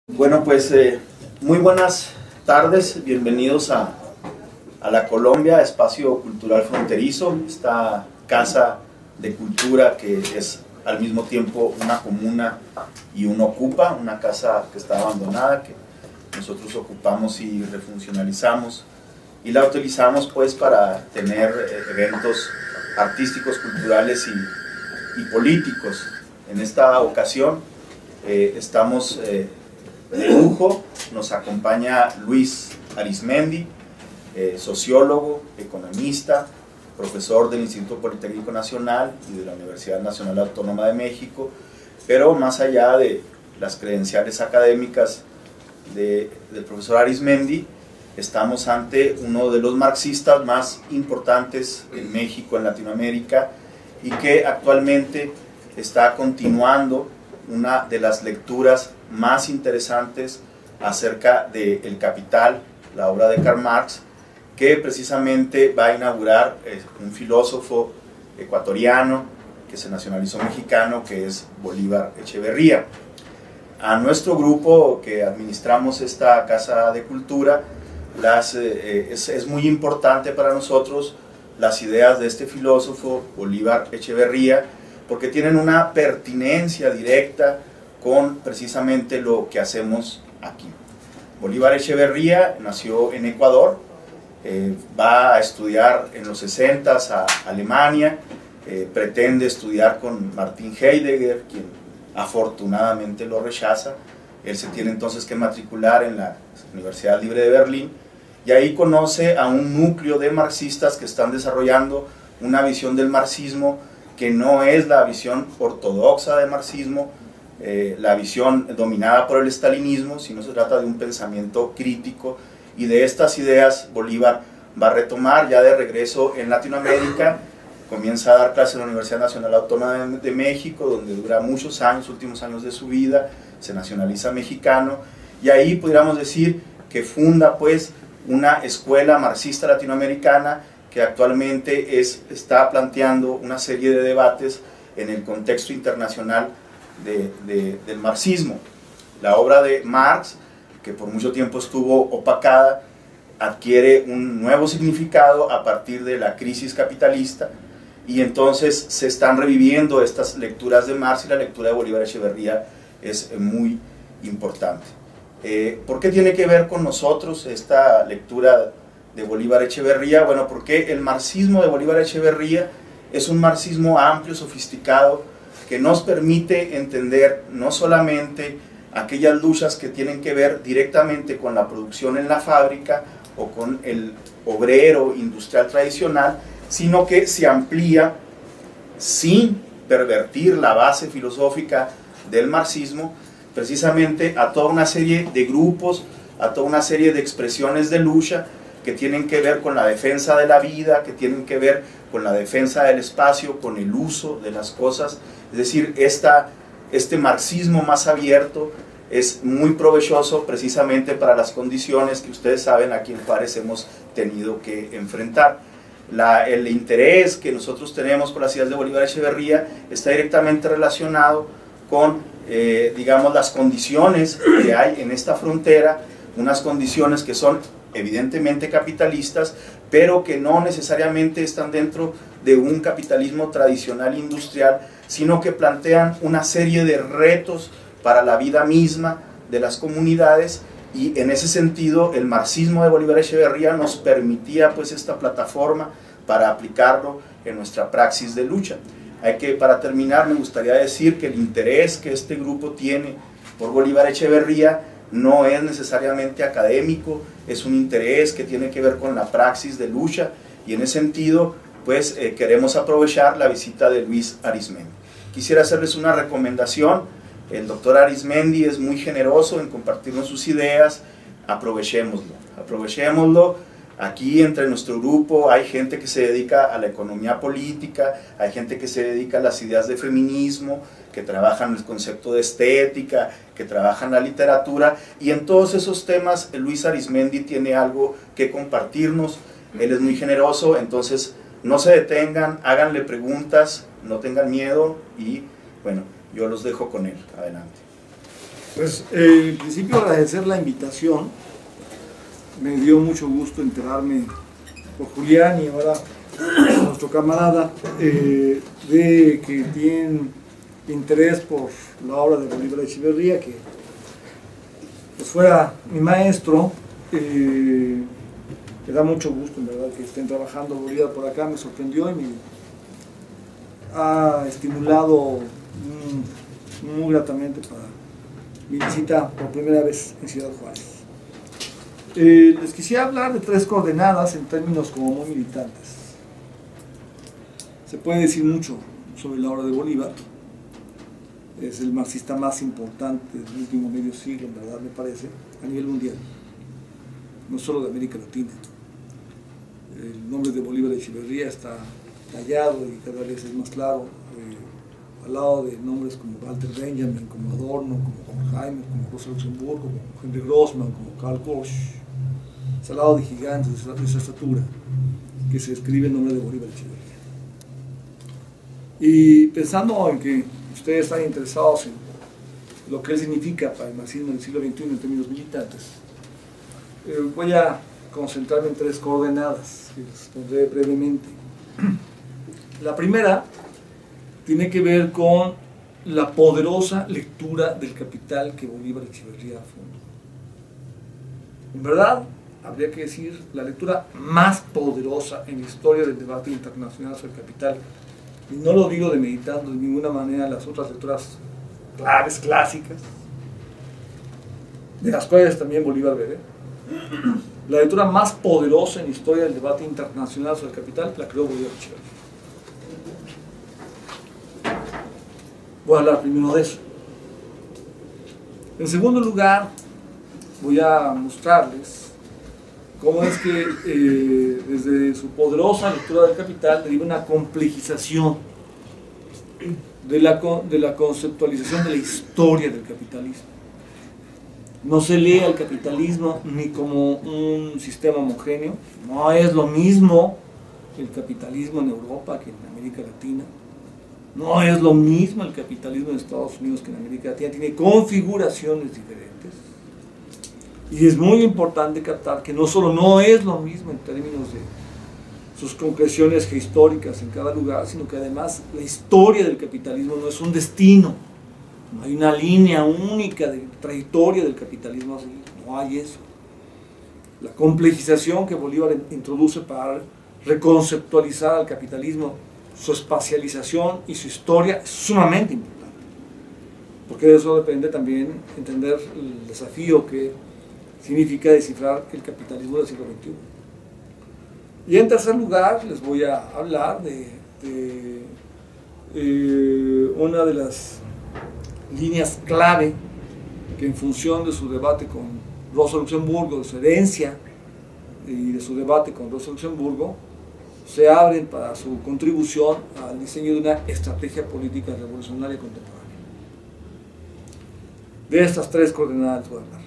Bueno, pues muy buenas tardes, bienvenidos a la Colombia, Espacio Cultural Fronterizo, esta casa de cultura que es al mismo tiempo una comuna y un ocupa, una casa que está abandonada, que nosotros ocupamos y refuncionalizamos y la utilizamos pues para tener eventos artísticos, culturales y políticos. En esta ocasión estamos de lujo, nos acompaña Luis Arizmendi, sociólogo, economista, profesor del Instituto Politécnico Nacional y de la Universidad Nacional Autónoma de México, pero más allá de las credenciales académicas del profesor Arizmendi, estamos ante uno de los marxistas más importantes en México, en Latinoamérica, y que actualmente está continuando una de las lecturas más interesantes acerca de El Capital, la obra de Karl Marx, que precisamente va a inaugurar un filósofo ecuatoriano que se nacionalizó mexicano, que es Bolívar Echeverría. A nuestro grupo que administramos esta Casa de Cultura, es muy importante para nosotros las ideas de este filósofo Bolívar Echeverría, porque tienen una pertinencia directa con precisamente lo que hacemos aquí. Bolívar Echeverría nació en Ecuador, va a estudiar en los 60s a Alemania, pretende estudiar con Martin Heidegger, quien afortunadamente lo rechaza. Él se tiene entonces que matricular en la Universidad Libre de Berlín, y ahí conoce a un núcleo de marxistas que están desarrollando una visión del marxismo que no es la visión ortodoxa del marxismo, la visión dominada por el estalinismo, sino se trata de un pensamiento crítico, y de estas ideas Bolívar va a retomar ya de regreso en Latinoamérica. Comienza a dar clases en la Universidad Nacional Autónoma de México, donde dura muchos años, últimos años de su vida, se nacionaliza mexicano, y ahí pudiéramos decir que funda pues una escuela marxista latinoamericana que actualmente está planteando una serie de debates en el contexto internacional del marxismo. La obra de Marx, que por mucho tiempo estuvo opacada, adquiere un nuevo significado a partir de la crisis capitalista, y entonces se están reviviendo estas lecturas de Marx, y la lectura de Bolívar Echeverría es muy importante. ¿Por qué tiene que ver con nosotros esta lectura de Bolívar Echeverría? Bueno, porque el marxismo de Bolívar Echeverría es un marxismo amplio, sofisticado, que nos permite entender no solamente aquellas luchas que tienen que ver directamente con la producción en la fábrica o con el obrero industrial tradicional, sino que se amplía sin pervertir la base filosófica del marxismo, precisamente a toda una serie de grupos, a toda una serie de expresiones de lucha que tienen que ver con la defensa de la vida, que tienen que ver con la defensa del espacio, con el uso de las cosas. Es decir, este marxismo más abierto es muy provechoso precisamente para las condiciones que ustedes saben aquí en Juárez hemos tenido que enfrentar. El interés que nosotros tenemos con las ideas de Bolívar Echeverría está directamente relacionado con digamos, las condiciones que hay en esta frontera, unas condiciones que son evidentemente capitalistas, pero que no necesariamente están dentro de un capitalismo tradicional industrial, sino que plantean una serie de retos para la vida misma de las comunidades, y en ese sentido el marxismo de Bolívar Echeverría nos permitía pues esta plataforma para aplicarlo en nuestra praxis de lucha. Para terminar, me gustaría decir que el interés que este grupo tiene por Bolívar Echeverría no es necesariamente académico, es un interés que tiene que ver con la praxis de lucha, y en ese sentido pues queremos aprovechar la visita de Luis Arizmendi. Quisiera hacerles una recomendación. El doctor Arizmendi es muy generoso en compartirnos sus ideas, aprovechémoslo. Aquí entre nuestro grupo hay gente que se dedica a la economía política, hay gente que se dedica a las ideas de feminismo, que trabajan el concepto de estética, que trabajan la literatura, y en todos esos temas Luis Arizmendi tiene algo que compartirnos. Él es muy generoso, entonces no se detengan, háganle preguntas, no tengan miedo, y bueno, yo los dejo con él. Adelante. Pues en principio agradecer la invitación. Me dio mucho gusto enterarme por Julián y ahora nuestro camarada de que tienen interés por la obra de Bolívar Echeverría, que pues fuera mi maestro. Me da mucho gusto en verdad que estén trabajando Bolívar por acá, me sorprendió y me ha estimulado muy gratamente para mi visita por primera vez en Ciudad Juárez. Les quisiera hablar de 3 coordenadas en términos como muy militantes. Se puede decir mucho sobre la obra de Bolívar. Es el marxista más importante del último medio siglo, en verdad me parece, a nivel mundial, no solo de América Latina. El nombre de Bolívar Echeverría está tallado y cada vez es más claro, al lado de nombres como Walter Benjamin, como Adorno, como Horkheimer, como Rosa Luxemburgo, como Henry Grossman, como Karl Bosch. Es al lado de gigantes de esa estatura que se escribe el nombre de Bolívar Echeverría. Y pensando en que ustedes están interesados en lo que él significa para el marxismo del siglo XXI en términos militantes, voy a concentrarme en 3 coordenadas que les pondré brevemente. La primera tiene que ver con la poderosa lectura del Capital que Bolívar Echeverría fundó. En verdad, habría que decir la lectura más poderosa en la historia del debate internacional sobre el Capital. Y no lo digo demeritando de ninguna manera las otras lecturas claves, clásicas, de las cuales también Bolívar bebe. La lectura más poderosa en la historia del debate internacional sobre el Capital la creó Bolívar Echeverría. Voy a hablar primero de eso. En segundo lugar, voy a mostrarles cómo es que desde su poderosa lectura del Capital deriva una complejización de la conceptualización de la historia del capitalismo. No se lee al capitalismo ni como un sistema homogéneo, no es lo mismo el capitalismo en Europa que en América Latina, no es lo mismo el capitalismo en Estados Unidos que en América Latina, tiene configuraciones diferentes. Y es muy importante captar que no solo no es lo mismo en términos de sus concreciones históricas en cada lugar, sino que además la historia del capitalismo no es un destino, no hay una línea única de trayectoria del capitalismo así, no hay eso. La complejización que Bolívar introduce para reconceptualizar al capitalismo, su espacialización y su historia es sumamente importante, porque de eso depende también entender el desafío que significa descifrar el capitalismo del siglo XXI. Y en tercer lugar les voy a hablar de una de las líneas clave que en función de su debate con Rosa Luxemburgo, de su herencia y de su debate con Rosa Luxemburgo, se abren para su contribución al diseño de una estrategia política revolucionaria contemporánea. De estas 3 coordenadas voy a hablar.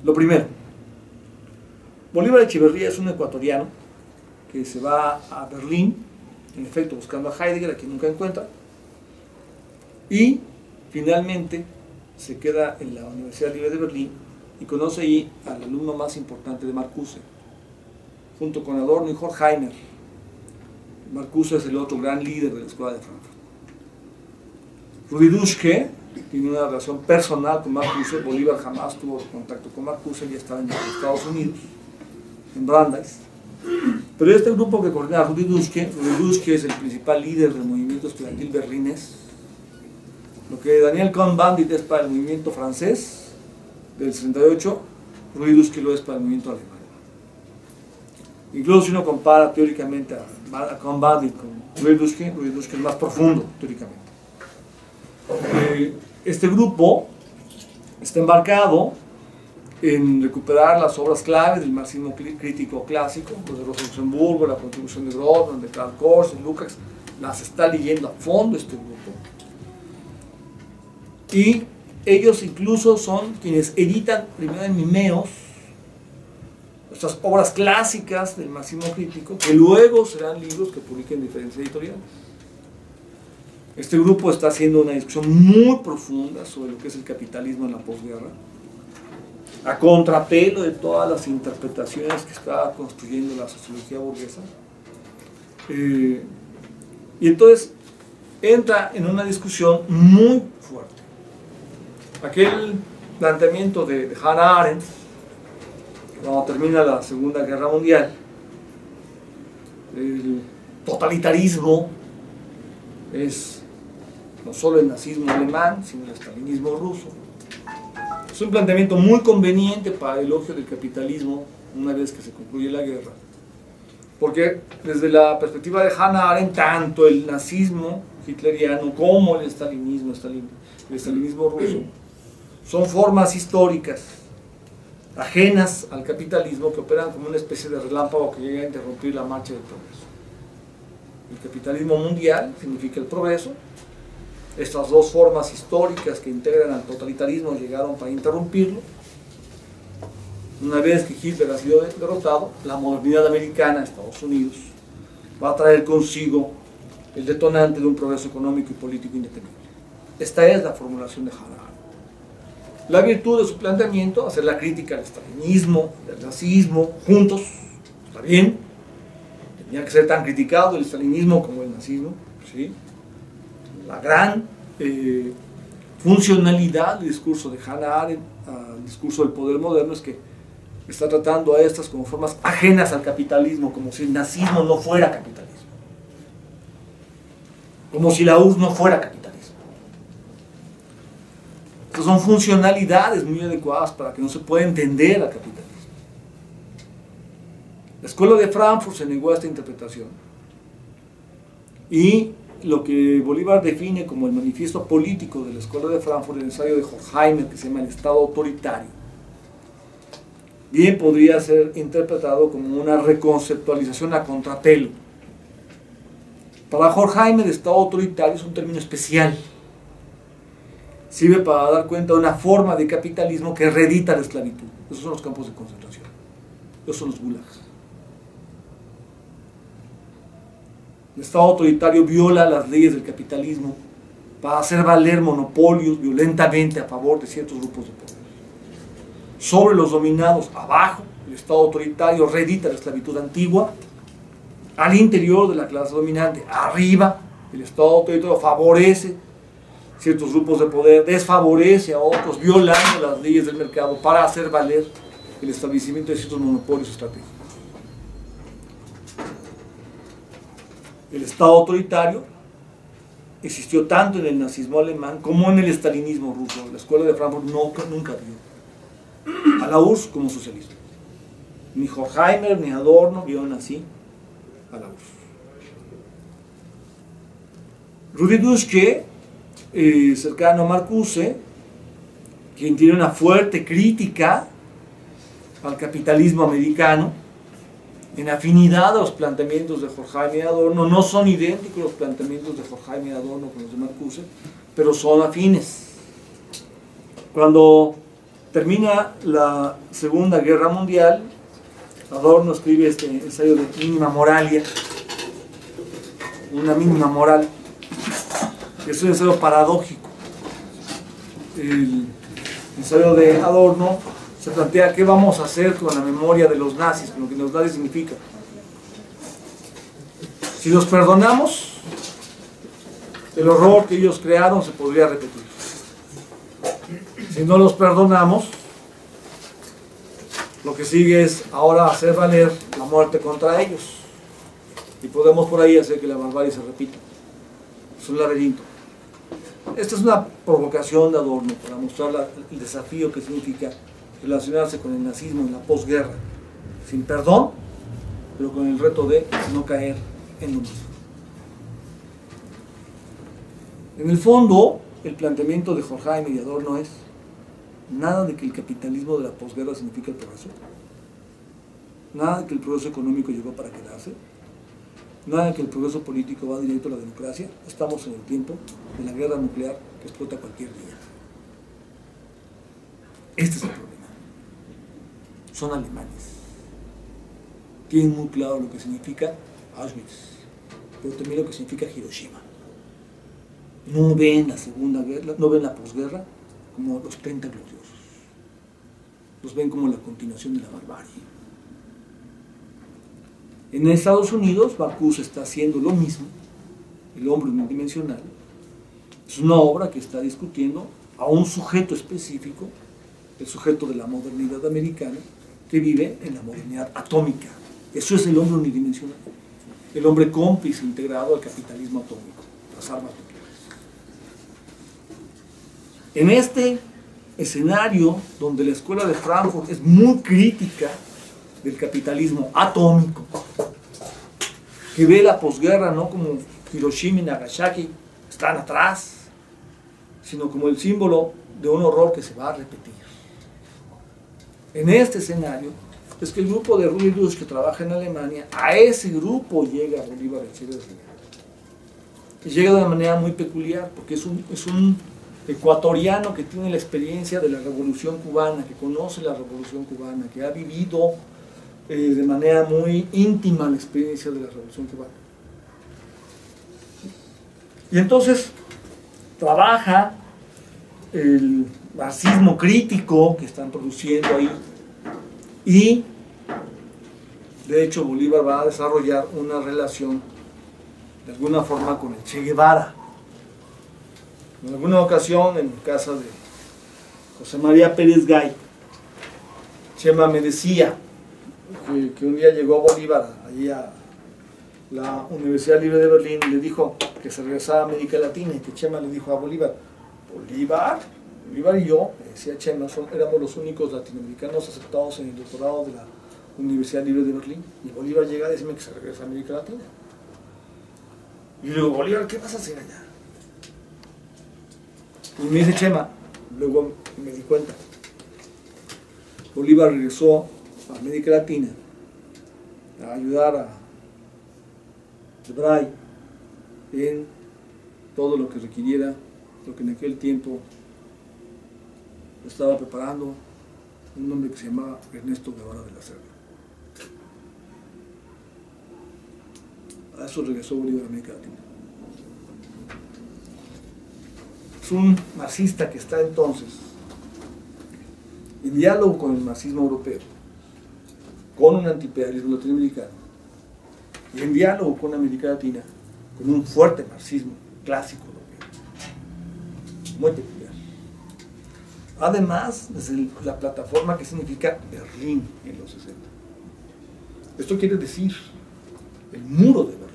Lo primero, Bolívar Echeverría es un ecuatoriano que se va a Berlín, en efecto buscando a Heidegger, a quien nunca encuentra, y finalmente se queda en la Universidad Libre de Berlín y conoce allí al alumno más importante de Marcuse, junto con Adorno y Horkheimer. Marcuse es el otro gran líder de la Escuela de Frankfurt. Rudi Dutschke tiene una relación personal con Marcuse. Bolívar jamás tuvo contacto con Marcuse, ya estaba en los Estados Unidos, en Brandeis. Pero este grupo que coordina Rudi Dutschke es el principal líder del movimiento estudiantil berlinés. Lo que Daniel Cohn-Bendit es para el movimiento francés del 68, Rudi Dutschke lo es para el movimiento alemán. Incluso si uno compara teóricamente a Cohn-Bendit con Rudi Dutschke es más profundo teóricamente. Este grupo está embarcado en recuperar las obras claves del marxismo crítico clásico, los de Rosa Luxemburgo, la contribución de Grossman, de Karl Korsch, de Lukács, las está leyendo a fondo este grupo. Y ellos incluso son quienes editan primero en Mimeos estas obras clásicas del marxismo crítico, que luego serán libros que publiquen diferentes editoriales. Este grupo está haciendo una discusión muy profunda sobre lo que es el capitalismo en la posguerra, a contrapelo de todas las interpretaciones que está construyendo la sociología burguesa. Y entonces entra en una discusión muy fuerte. Aquel planteamiento de Hannah Arendt, cuando termina la Segunda Guerra Mundial, el totalitarismo es no solo el nazismo alemán, sino el estalinismo ruso. Es un planteamiento muy conveniente para el elogio del capitalismo una vez que se concluye la guerra, porque desde la perspectiva de Hannah Arendt, tanto el nazismo hitleriano como el estalinismo ruso son formas históricas ajenas al capitalismo que operan como una especie de relámpago que llega a interrumpir la marcha del progreso. El capitalismo mundial significa el progreso. Estas dos formas históricas que integran al totalitarismo llegaron para interrumpirlo. Una vez que Hitler ha sido derrotado, la modernidad americana, Estados Unidos, va a traer consigo el detonante de un progreso económico y político independiente. Esta es la formulación de Hannah Arendt. La virtud de su planteamiento, hacer la crítica al estalinismo, al nazismo, juntos, está bien. Tenía que ser tan criticado el estalinismo como el nazismo, ¿sí? La gran funcionalidad del discurso de Hannah Arendt al discurso del poder moderno es que está tratando a estas como formas ajenas al capitalismo, como si el nazismo no fuera capitalismo, como si la URSS no fuera capitalismo. Estas son funcionalidades muy adecuadas para que no se pueda entender al capitalismo. La Escuela de Frankfurt se negó a esta interpretación y lo que Bolívar define como el manifiesto político de la Escuela de Frankfurt, el ensayo de Horkheimer que se llama El Estado Autoritario, bien podría ser interpretado como una reconceptualización a contrapelo. Para Horkheimer, el Estado autoritario es un término especial. Sirve para dar cuenta de una forma de capitalismo que reedita la esclavitud. Esos son los campos de concentración. Esos son los gulags. El Estado autoritario viola las leyes del capitalismo para hacer valer monopolios violentamente a favor de ciertos grupos de poder. Sobre los dominados abajo, el Estado autoritario reedita la esclavitud antigua. Al interior de la clase dominante, arriba, el Estado autoritario favorece ciertos grupos de poder, desfavorece a otros, violando las leyes del mercado para hacer valer el establecimiento de ciertos monopolios estratégicos. El Estado autoritario existió tanto en el nazismo alemán como en el estalinismo ruso. La Escuela de Frankfurt nunca vio a la URSS como socialista. Ni Horkheimer ni Adorno vieron así a la URSS. Rudi Dutschke, cercano a Marcuse, quien tiene una fuerte crítica al capitalismo americano, en afinidad a los planteamientos de Horkheimer y Adorno. No son idénticos los planteamientos de Horkheimer y Adorno con los de Marcuse, pero son afines. Cuando termina la Segunda Guerra Mundial, Adorno escribe este ensayo de Mínima Moralia, una mínima moral, que es un ensayo paradójico. El ensayo de Adorno se plantea qué vamos a hacer con la memoria de los nazis, con lo que los nazis significa. Si los perdonamos, el horror que ellos crearon se podría repetir. Si no los perdonamos, lo que sigue es ahora hacer valer la muerte contra ellos. Y podemos por ahí hacer que la barbarie se repita. Es un laberinto. Esta es una provocación de Adorno para mostrar el desafío que significa relacionarse con el nazismo en la posguerra, sin perdón, pero con el reto de no caer en lo mismo. En el fondo, el planteamiento de Horkheimer y Adorno es nada de que el capitalismo de la posguerra significa el progreso, nada de que el progreso económico llegó para quedarse, nada de que el progreso político va directo a la democracia. Estamos en el tiempo de la guerra nuclear que explota cualquier día. Este es el problema. Son alemanes. Tienen muy claro lo que significa Auschwitz, pero también lo que significa Hiroshima. no ven la Segunda Guerra, no ven la posguerra como los 30 gloriosos. Los ven como la continuación de la barbarie. En Estados Unidos, Backus está haciendo lo mismo, El hombre unidimensional. Es una obra que está discutiendo a un sujeto específico, el sujeto de la modernidad americana, que vive en la modernidad atómica. Eso es el hombre unidimensional, el hombre cómplice integrado al capitalismo atómico, las armas nucleares. En este escenario donde la escuela de Frankfurt es muy crítica del capitalismo atómico, que ve la posguerra no como Hiroshima y Nagasaki están atrás, sino como el símbolo de un horror que se va a repetir. En este escenario es que el grupo de Ruy Lusch que trabaja en Alemania, a ese grupo llega Bolívar Echeverría. Y llega de una manera muy peculiar, porque es un ecuatoriano que tiene la experiencia de la Revolución Cubana, que conoce la Revolución Cubana, que ha vivido de manera muy íntima la experiencia de la Revolución Cubana. Y entonces trabaja el marxismo crítico que están produciendo ahí, y de hecho Bolívar va a desarrollar una relación de alguna forma con el Che Guevara. En alguna ocasión en casa de José María Pérez Gay, Chema me decía que un día llegó Bolívar allí a la Universidad Libre de Berlín y le dijo que se regresaba a América Latina, y que Chema le dijo a Bolívar y yo, decía Chema, éramos los únicos latinoamericanos aceptados en el doctorado de la Universidad Libre de Berlín, y Bolívar llega a decirme que se regresa a América Latina. Y le digo, Bolívar, ¿qué vas a hacer allá? Y me dice Chema, luego me di cuenta, Bolívar regresó a América Latina a ayudar a Bray en todo lo que requiriera, lo que en aquel tiempo estaba preparando un hombre que se llamaba Ernesto Guevara de la Serna. A eso regresó Bolívar a América Latina. Es un marxista que está entonces en diálogo con el marxismo europeo, con un antiimperialismo latinoamericano, y en diálogo con América Latina, con un fuerte marxismo clásico europeo, muy peculiar. Además, desde la plataforma que significa Berlín en los 60. Esto quiere decir el muro de Berlín.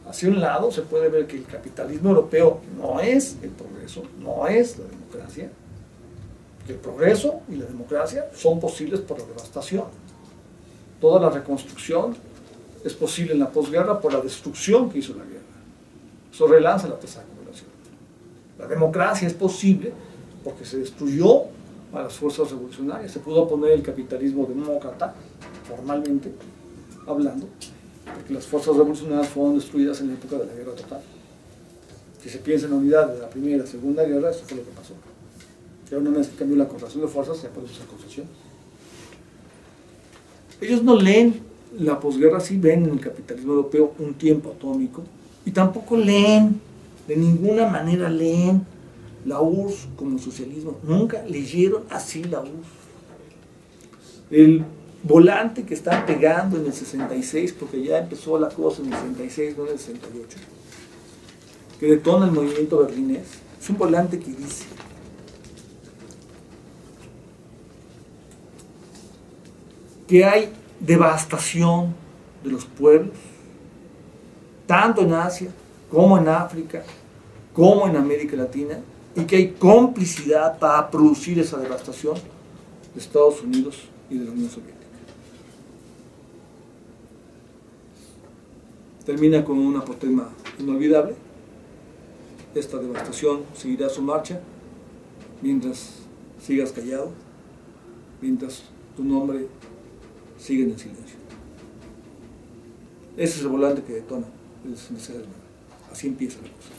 Hacia un lado se puede ver que el capitalismo europeo no es el progreso, no es la democracia, que el progreso y la democracia son posibles por la devastación. Toda la reconstrucción es posible en la posguerra por la destrucción que hizo la guerra. Eso relanza la pesada acumulación. La democracia es posible porque se destruyó a las fuerzas revolucionarias. Se pudo poner el capitalismo demócrata, formalmente hablando, porque las fuerzas revolucionarias fueron destruidas en la época de la guerra total. Si se piensa en la unidad de la primera y segunda guerra, eso fue lo que pasó. Ya una vez que cambió la correlación de fuerzas, ya podemos hacer concesiones. Ellos no leen la posguerra, sí ven en el capitalismo europeo un tiempo atómico, y tampoco leen, de ninguna manera leen la URSS como socialismo. Nunca leyeron así la URSS. El volante que están pegando en el 66, porque ya empezó la cosa en el 66, no en el 68, que detona el movimiento berlinés, es un volante que dice: que hay devastación de los pueblos, tanto en Asia, como en África, como en América Latina, y que hay complicidad para producir esa devastación de Estados Unidos y de la Unión Soviética. Termina con un apotema inolvidable. Esta devastación seguirá su marcha mientras sigas callado, mientras tu nombre sigue en el silencio. Ese es el volante que detona el 66. Así empieza la cosa.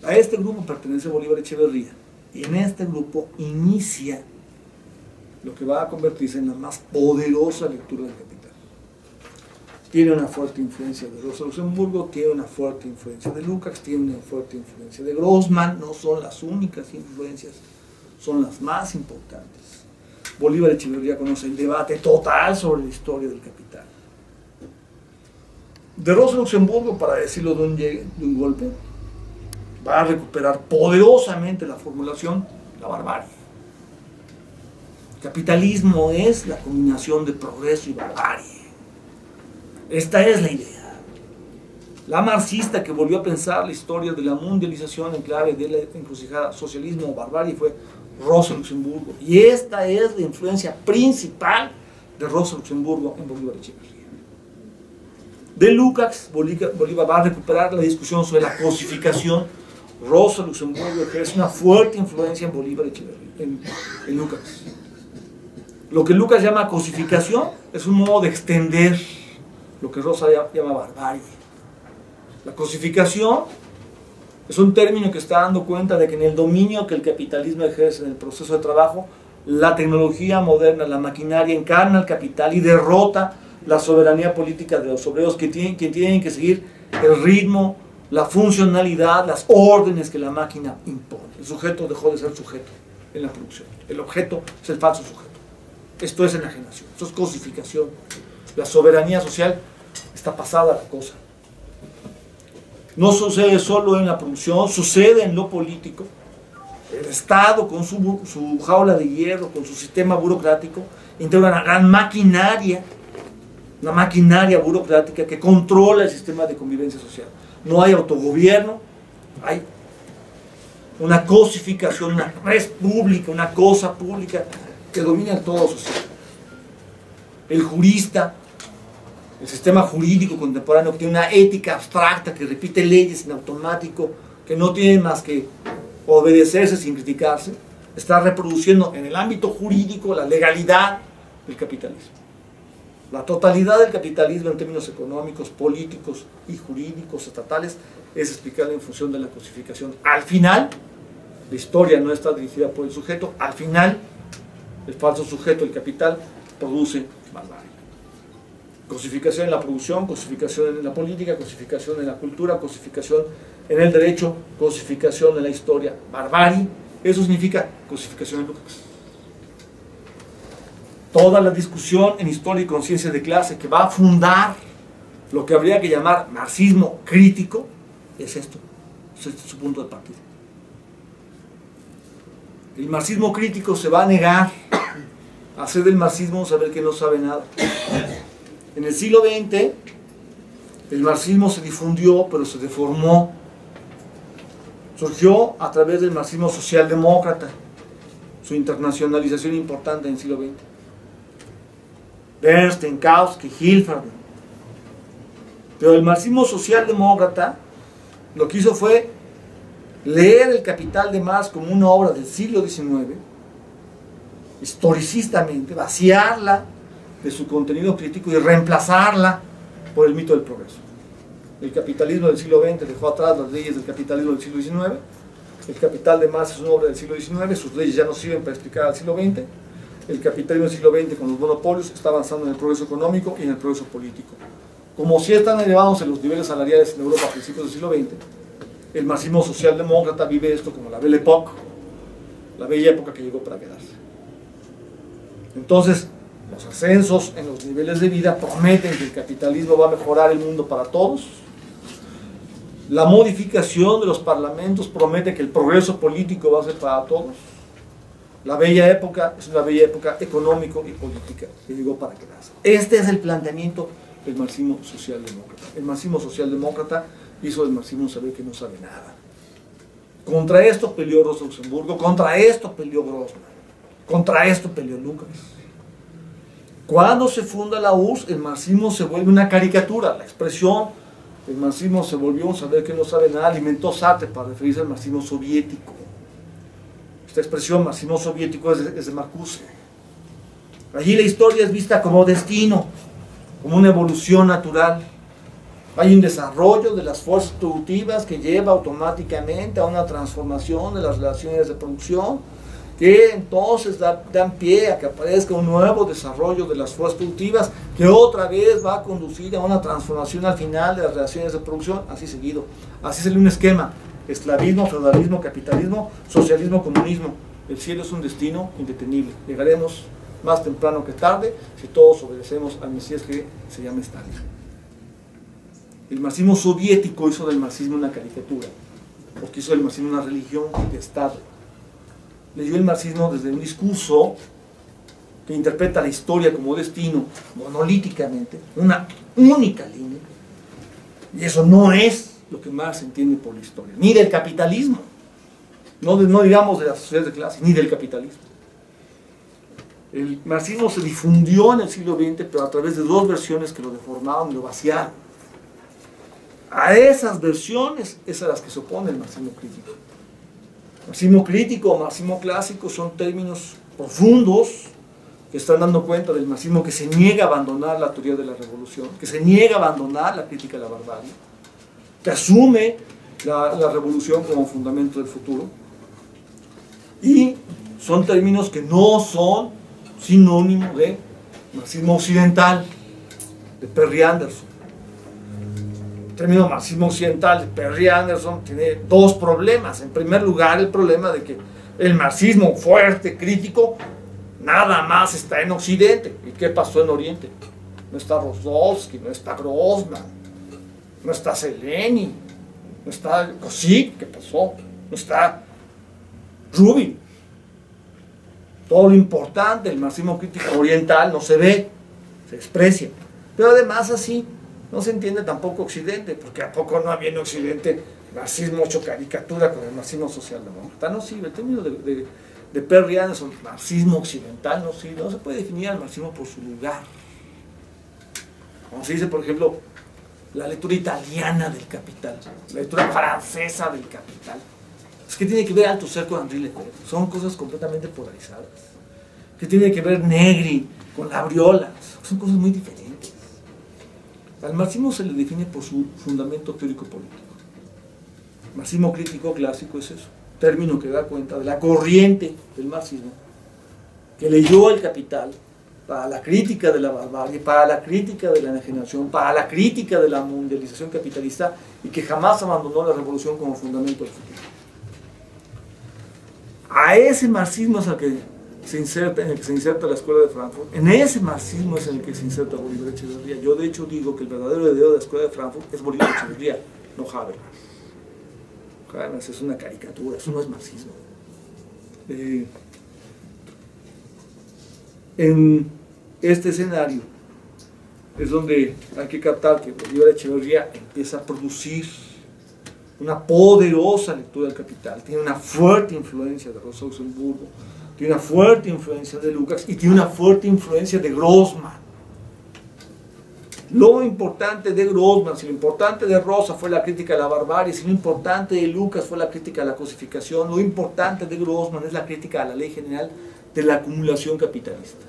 A este grupo pertenece Bolívar Echeverría, y en este grupo inicia lo que va a convertirse en la más poderosa lectura del Capital. tiene una fuerte influencia de Rosa Luxemburgo, tiene una fuerte influencia de Lukács, tiene una fuerte influencia de Grossman. No son las únicas influencias, son las más importantes. Bolívar Echeverría conoce el debate total sobre la historia del capital. De Rosa Luxemburgo, para decirlo de un golpe, va a recuperar poderosamente la formulación, la barbarie. El capitalismo es la combinación de progreso y barbarie. Esta es la idea. La marxista que volvió a pensar la historia de la mundialización en clave de la encrucijada socialismo o barbarie fue Rosa Luxemburgo. Y esta es la influencia principal de Rosa Luxemburgo en Bolívar Echeverría. De Lukács, Bolívar va a recuperar la discusión sobre la cosificación. Rosa Luxemburgo ejerce una fuerte influencia en Bolívar Echeverría, en Lukács. Lo que Lukács llama cosificación es un modo de extender lo que Rosa llama barbarie. La cosificación es un término que está dando cuenta de que en el dominio que el capitalismo ejerce en el proceso de trabajo, la tecnología moderna, la maquinaria encarna el capital y derrota la soberanía política de los obreros que tienen que seguir el ritmo, la funcionalidad, las órdenes que la máquina impone. El sujeto dejó de ser sujeto en la producción. El objeto es el falso sujeto. Esto es enajenación, esto es cosificación. La soberanía social está pasada a la cosa. No sucede solo en la producción, sucede en lo político. El Estado, con su jaula de hierro, con su sistema burocrático, integra una gran maquinaria, una maquinaria burocrática que controla el sistema de convivencia social. No hay autogobierno, hay una cosificación, una res pública, una cosa pública que domina todo social. El jurista, el sistema jurídico contemporáneo que tiene una ética abstracta, que repite leyes en automático, que no tienen más que obedecerse sin criticarse, está reproduciendo en el ámbito jurídico la legalidad del capitalismo. La totalidad del capitalismo en términos económicos, políticos y jurídicos estatales es explicable en función de la cosificación. Al final, la historia no está dirigida por el sujeto, al final, el falso sujeto, el capital, produce barbarie. Cosificación en la producción, cosificación en la política, cosificación en la cultura, cosificación en el derecho, cosificación en la historia, barbarie. Eso significa cosificación en Lukács. Toda la discusión en historia y conciencia de clase que va a fundar lo que habría que llamar marxismo crítico es esto, es este su punto de partida. El marxismo crítico se va a negar a hacer del marxismo saber que no sabe nada. En el siglo XX el marxismo se difundió, pero se deformó. Surgió a través del marxismo socialdemócrata, su internacionalización importante en el siglo XX. Bernstein, Kautsky, Hilferding. Pero el marxismo socialdemócrata lo que hizo fue leer El Capital de Marx como una obra del siglo XIX, historicistamente, vaciarla de su contenido crítico y reemplazarla por el mito del progreso. El capitalismo del siglo XX dejó atrás las leyes del capitalismo del siglo XIX. El Capital de Marx es una obra del siglo XIX, sus leyes ya no sirven para explicar al siglo XX. El capitalismo del siglo XX con los monopolios está avanzando en el progreso económico y en el progreso político. Como si están elevados en los niveles salariales en Europa a principios del siglo XX, el marxismo socialdemócrata vive esto como la Belle Époque, la bella época que llegó para quedarse. Entonces, los ascensos en los niveles de vida prometen que el capitalismo va a mejorar el mundo para todos. La modificación de los parlamentos promete que el progreso político va a ser para todos. La bella época es una bella época económico y política que llegó para quedarse. Este es el planteamiento del marxismo socialdemócrata. El marxismo socialdemócrata hizo del marxismo saber que no sabe nada. Contra esto peleó Rosa Luxemburgo, contra esto peleó Grossman, contra esto peleó Lukács. Cuando se funda la URSS, el marxismo se vuelve una caricatura. La expresión el marxismo se volvió un saber que no sabe nada, alimentó Sartre para referirse al marxismo soviético. Esta expresión marxismo soviético es de Marcuse. Allí la historia es vista como destino, como una evolución natural. Hay un desarrollo de las fuerzas productivas que lleva automáticamente a una transformación de las relaciones de producción, que entonces dan pie a que aparezca un nuevo desarrollo de las fuerzas productivas, que otra vez va a conducir a una transformación al final de las relaciones de producción, así seguido. Así sale un esquema: esclavismo, feudalismo, capitalismo, socialismo, comunismo. El cielo es un destino indetenible. Llegaremos más temprano que tarde si todos obedecemos al Mesías que se llama Stalin. El marxismo soviético hizo del marxismo una caricatura, porque hizo del marxismo una religión de Estado. Leyó el marxismo desde un discurso que interpreta la historia como destino, monolíticamente, una única línea, y eso no es lo que Marx entiende por la historia, ni del capitalismo, no digamos de las sociedades de clase, ni del capitalismo. El marxismo se difundió en el siglo XX, pero a través de dos versiones que lo deformaron y lo vaciaron. A esas versiones es a las que se opone el marxismo crítico. Marxismo crítico o marxismo clásico son términos profundos que están dando cuenta del marxismo que se niega a abandonar la teoría de la revolución, que se niega a abandonar la crítica a la barbarie, que asume la revolución como fundamento del futuro. Y son términos que no son sinónimo de marxismo occidental, de Perry Anderson. El término marxismo occidental de Perry Anderson tiene dos problemas. En primer lugar, el problema de que el marxismo fuerte, crítico, nada más está en Occidente. ¿Y qué pasó en Oriente? No está Rostovsky, no está Grossman, no está Seleni, no está Kosik, ¿qué pasó? No está Rubin. Todo lo importante del marxismo crítico oriental no se ve, se desprecia. Pero además así no se entiende tampoco Occidente, porque ¿a poco no había en Occidente el marxismo hecho caricatura con el marxismo socialdemócrata? No sirve. El término de Perry Anderson, marxismo occidental, no sirve. No se puede definir al marxismo por su lugar. Como se dice, por ejemplo, la lectura italiana del Capital, la lectura francesa del Capital. Es que tiene que ver Althusser con Henri Lefebvre. Son cosas completamente polarizadas. Que tiene que ver Negri con Labriola. Son cosas muy diferentes. Al marxismo se le define por su fundamento teórico-político. Marxismo crítico clásico es eso. Término que da cuenta de la corriente del marxismo que leyó el Capital para la crítica de la barbarie, para la crítica de la enajenación, para la crítica de la mundialización capitalista, y que jamás abandonó la revolución como fundamento del futuro. A ese marxismo es al que se inserta, en el que se inserta la escuela de Frankfurt. En ese marxismo es en el que se inserta Bolívar Echeverría. Yo de hecho digo que el verdadero heredero de la escuela de Frankfurt es Bolívar Echeverría, no Habermas. Habermas es una caricatura, eso no es marxismo. En este escenario es donde hay que captar que Bolívar Echeverría empieza a producir una poderosa lectura del Capital, tiene una fuerte influencia de Rosa Luxemburgo, tiene una fuerte influencia de Lukács y tiene una fuerte influencia de Grossman. Lo importante de Grossman, si lo importante de Rosa fue la crítica a la barbarie, si lo importante de Lukács fue la crítica a la cosificación, lo importante de Grossman es la crítica a la ley general de la acumulación capitalista.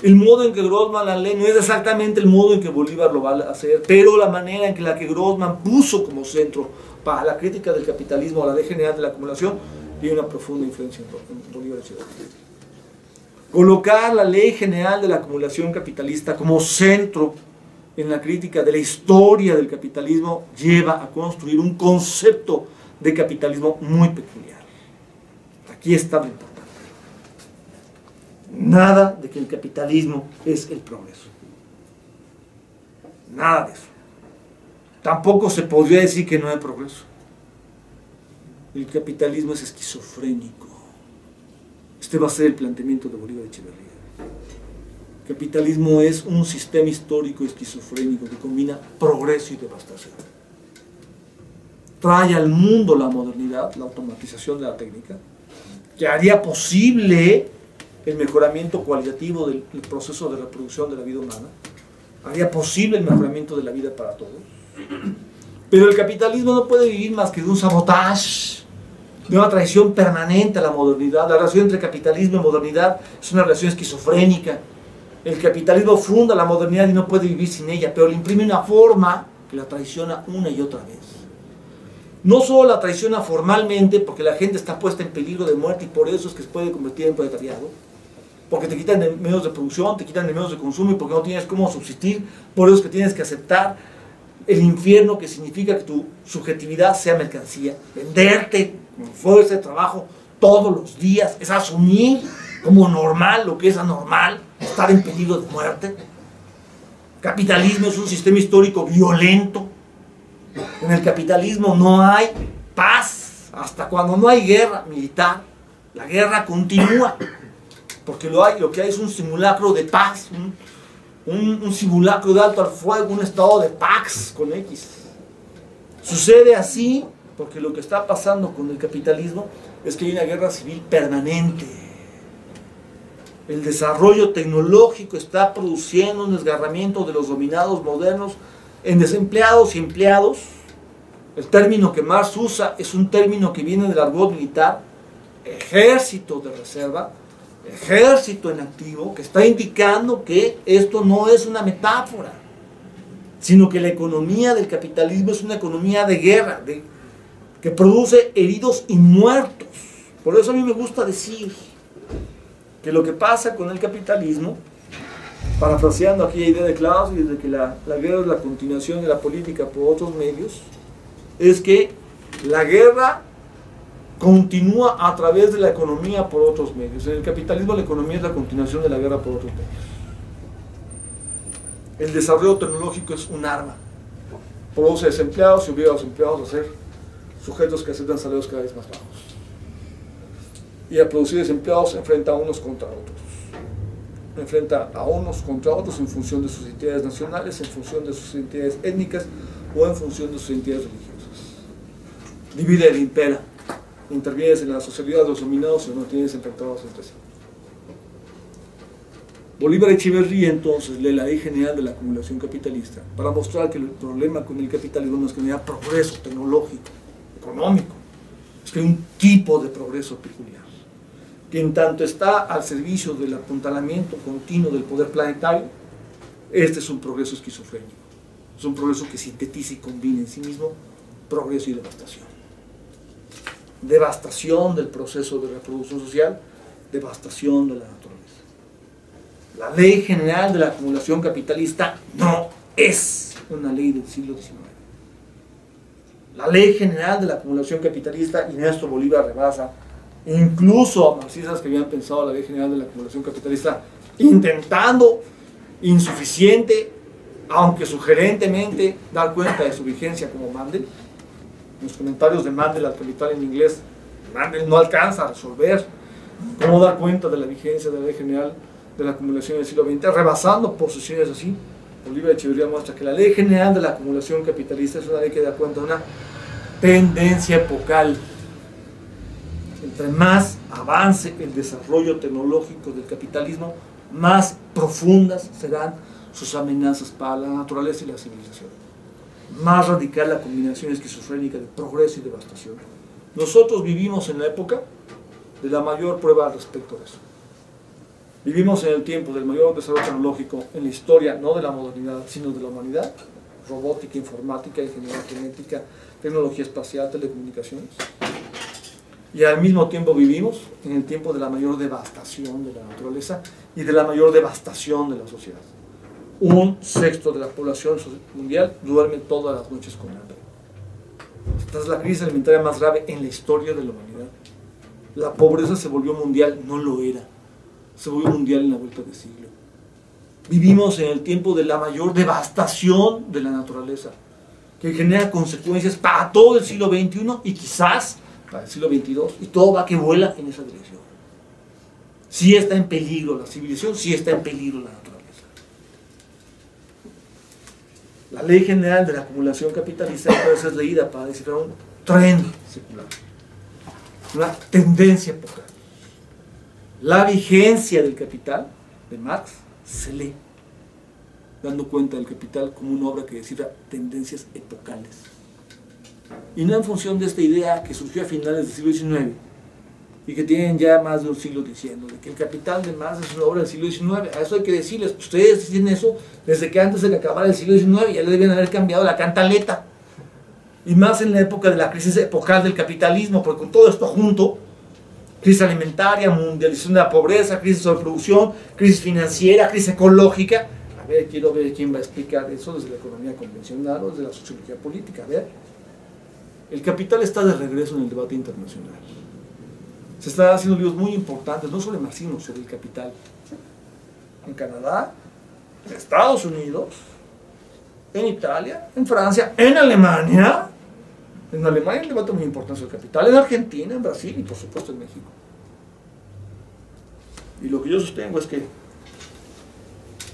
El modo en que Grossman la lee no es exactamente el modo en que Bolívar lo va a hacer, pero la manera en que Grossman puso como centro para la crítica del capitalismo a la ley general de la acumulación tiene una profunda influencia en Bolívar Echeverría. Colocar la ley general de la acumulación capitalista como centro en la crítica de la historia del capitalismo lleva a construir un concepto de capitalismo muy peculiar. Aquí está lo importante. Nada de que el capitalismo es el progreso. Nada de eso. Tampoco se podría decir que no hay progreso. El capitalismo es esquizofrénico. Este va a ser el planteamiento de Bolívar Echeverría. El capitalismo es un sistema histórico esquizofrénico que combina progreso y devastación. Trae al mundo la modernidad, la automatización de la técnica, que haría posible el mejoramiento cualitativo del proceso de reproducción de la vida humana, haría posible el mejoramiento de la vida para todos. Pero el capitalismo no puede vivir más que de un sabotaje, de una traición permanente a la modernidad. La relación entre capitalismo y modernidad es una relación esquizofrénica. El capitalismo funda la modernidad y no puede vivir sin ella, pero le imprime una forma que la traiciona una y otra vez. No solo la traiciona formalmente, porque la gente está puesta en peligro de muerte y por eso es que se puede convertir en proletariado, porque te quitan de medios de producción, te quitan de medios de consumo y porque no tienes cómo subsistir, por eso es que tienes que aceptar el infierno que significa que tu subjetividad sea mercancía, venderte con fuerza de trabajo todos los días, es asumir como normal lo que es anormal, estar en peligro de muerte. Capitalismo es un sistema histórico violento. En el capitalismo no hay paz, hasta cuando no hay guerra militar, la guerra continúa, porque lo que hay es un simulacro de paz, un simulacro de alto al fuego, un estado de Pax con X. Sucede así porque lo que está pasando con el capitalismo es que hay una guerra civil permanente. El desarrollo tecnológico está produciendo un desgarramiento de los dominados modernos en desempleados y empleados. El término que Marx usa es un término que viene del argot militar, ejército de reserva, ejército en activo, que está indicando que esto no es una metáfora, sino que la economía del capitalismo es una economía de guerra, que produce heridos y muertos. Por eso a mí me gusta decir que lo que pasa con el capitalismo, parafraseando aquella idea de Clausewitz de que la guerra es la continuación de la política por otros medios, es que la guerra continúa a través de la economía por otros medios. En el capitalismo la economía es la continuación de la guerra por otros medios. El desarrollo tecnológico es un arma. Produce desempleados y obliga a los empleados a ser sujetos que aceptan salarios cada vez más bajos. Y a producir desempleados enfrenta a unos contra otros. Enfrenta a unos contra otros en función de sus identidades nacionales, en función de sus identidades étnicas o en función de sus identidades religiosas. Divide e impera. Intervienes en la sociedad de los dominados y no tienes enfrentados entre sí. Bolívar Echeverría entonces lee la ley general de la acumulación capitalista para mostrar que el problema con el capitalismo no es que no haya progreso tecnológico, económico, es que hay un tipo de progreso peculiar, que en tanto está al servicio del apuntalamiento continuo del poder planetario, este es un progreso esquizofrénico, es un progreso que sintetiza y combina en sí mismo progreso y devastación. Devastación del proceso de reproducción social, devastación de la naturaleza. La ley general de la acumulación capitalista no es una ley del siglo XIX. La ley general de la acumulación capitalista, y Néstor Bolívar rebasa incluso a marxistas que habían pensado la ley general de la acumulación capitalista, intentando, insuficiente, aunque sugerentemente, dar cuenta de su vigencia como Mandel. Los comentarios de Mandel al Capital en inglés, Mandel no alcanza a resolver cómo dar cuenta de la vigencia de la ley general de la acumulación del siglo XX, rebasando posiciones así. Bolívar Echeverría muestra que la ley general de la acumulación capitalista es una ley que da cuenta de una tendencia epocal. Entre más avance el desarrollo tecnológico del capitalismo, más profundas serán sus amenazas para la naturaleza y la civilización. Más radical la combinación esquizofrénica de progreso y devastación. Nosotros vivimos en la época de la mayor prueba al respecto de eso. Vivimos en el tiempo del mayor desarrollo tecnológico en la historia, no de la modernidad, sino de la humanidad. Robótica, informática, ingeniería genética, tecnología espacial, telecomunicaciones. Y al mismo tiempo vivimos en el tiempo de la mayor devastación de la naturaleza y de la mayor devastación de la sociedad. 1/6 de la población mundial duerme todas las noches con hambre. Esta es la crisis alimentaria más grave en la historia de la humanidad. La pobreza se volvió mundial, no lo era. Se volvió mundial en la vuelta de siglo. Vivimos en el tiempo de la mayor devastación de la naturaleza, que genera consecuencias para todo el siglo XXI y quizás para el siglo XXII, y todo va que vuela en esa dirección. Sí está en peligro la civilización, sí está en peligro la naturaleza. La ley general de la acumulación capitalista puede ser leída para descifrar un tren secular, una tendencia epocal. La vigencia del capital de Marx se lee, dando cuenta del capital como una obra que descifra tendencias epocales. Y no en función de esta idea que surgió a finales del siglo XIX y que tienen ya más de un siglo diciendo, de que el capital de Marx es una obra del siglo XIX. A eso hay que decirles, ustedes dicen eso desde que antes de que acabara el siglo XIX ya le debían haber cambiado la cantaleta. y más en la época de la crisis epocal del capitalismo, porque con todo esto junto, crisis alimentaria, mundialización de la pobreza, crisis de sobreproducción, crisis financiera, crisis ecológica. A ver, quiero ver quién va a explicar eso desde la economía convencional o desde la sociología política. A ver, el capital está de regreso en el debate internacional. Se están haciendo libros muy importantes, no sobre el marxismo, sobre el capital. En Canadá, en Estados Unidos, en Italia, en Francia, en Alemania. En Alemania hay un debate muy importante sobre el capital, en Argentina, en Brasil y por supuesto en México. Y lo que yo sostengo es que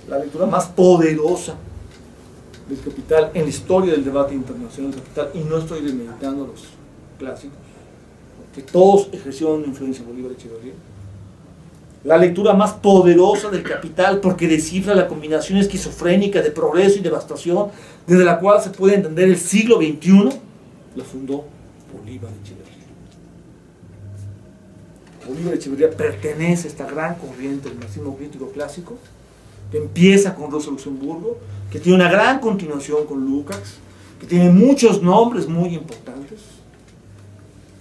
la lectura más poderosa del capital en la historia del debate internacional del capital, y no estoy desmeditando a los clásicos, que todos ejercieron una influencia en Bolívar Echeverría, la lectura más poderosa del capital porque descifra la combinación esquizofrénica de progreso y devastación desde la cual se puede entender el siglo XXI, la fundó Bolívar Echeverría. Bolívar Echeverría pertenece a esta gran corriente del marxismo crítico clásico, que empieza con Rosa Luxemburgo, que tiene una gran continuación con Lukács, que tiene muchos nombres muy importantes,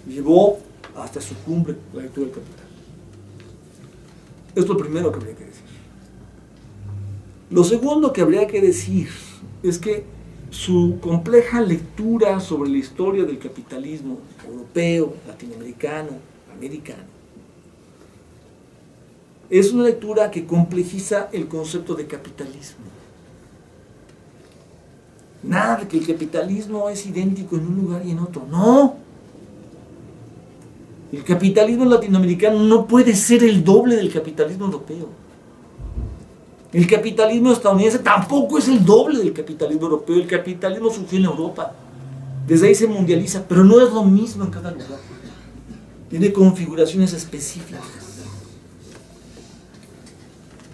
y llevó hasta su cumbre la lectura del capital. Esto es lo primero que habría que decir. Lo segundo que habría que decir es que su compleja lectura sobre la historia del capitalismo europeo, latinoamericano, americano, es una lectura que complejiza el concepto de capitalismo. Nada de que el capitalismo es idéntico en un lugar y en otro. No. El capitalismo latinoamericano no puede ser el doble del capitalismo europeo. El capitalismo estadounidense tampoco es el doble del capitalismo europeo. El capitalismo surgió en Europa. Desde ahí se mundializa, pero no es lo mismo en cada lugar. Tiene configuraciones específicas.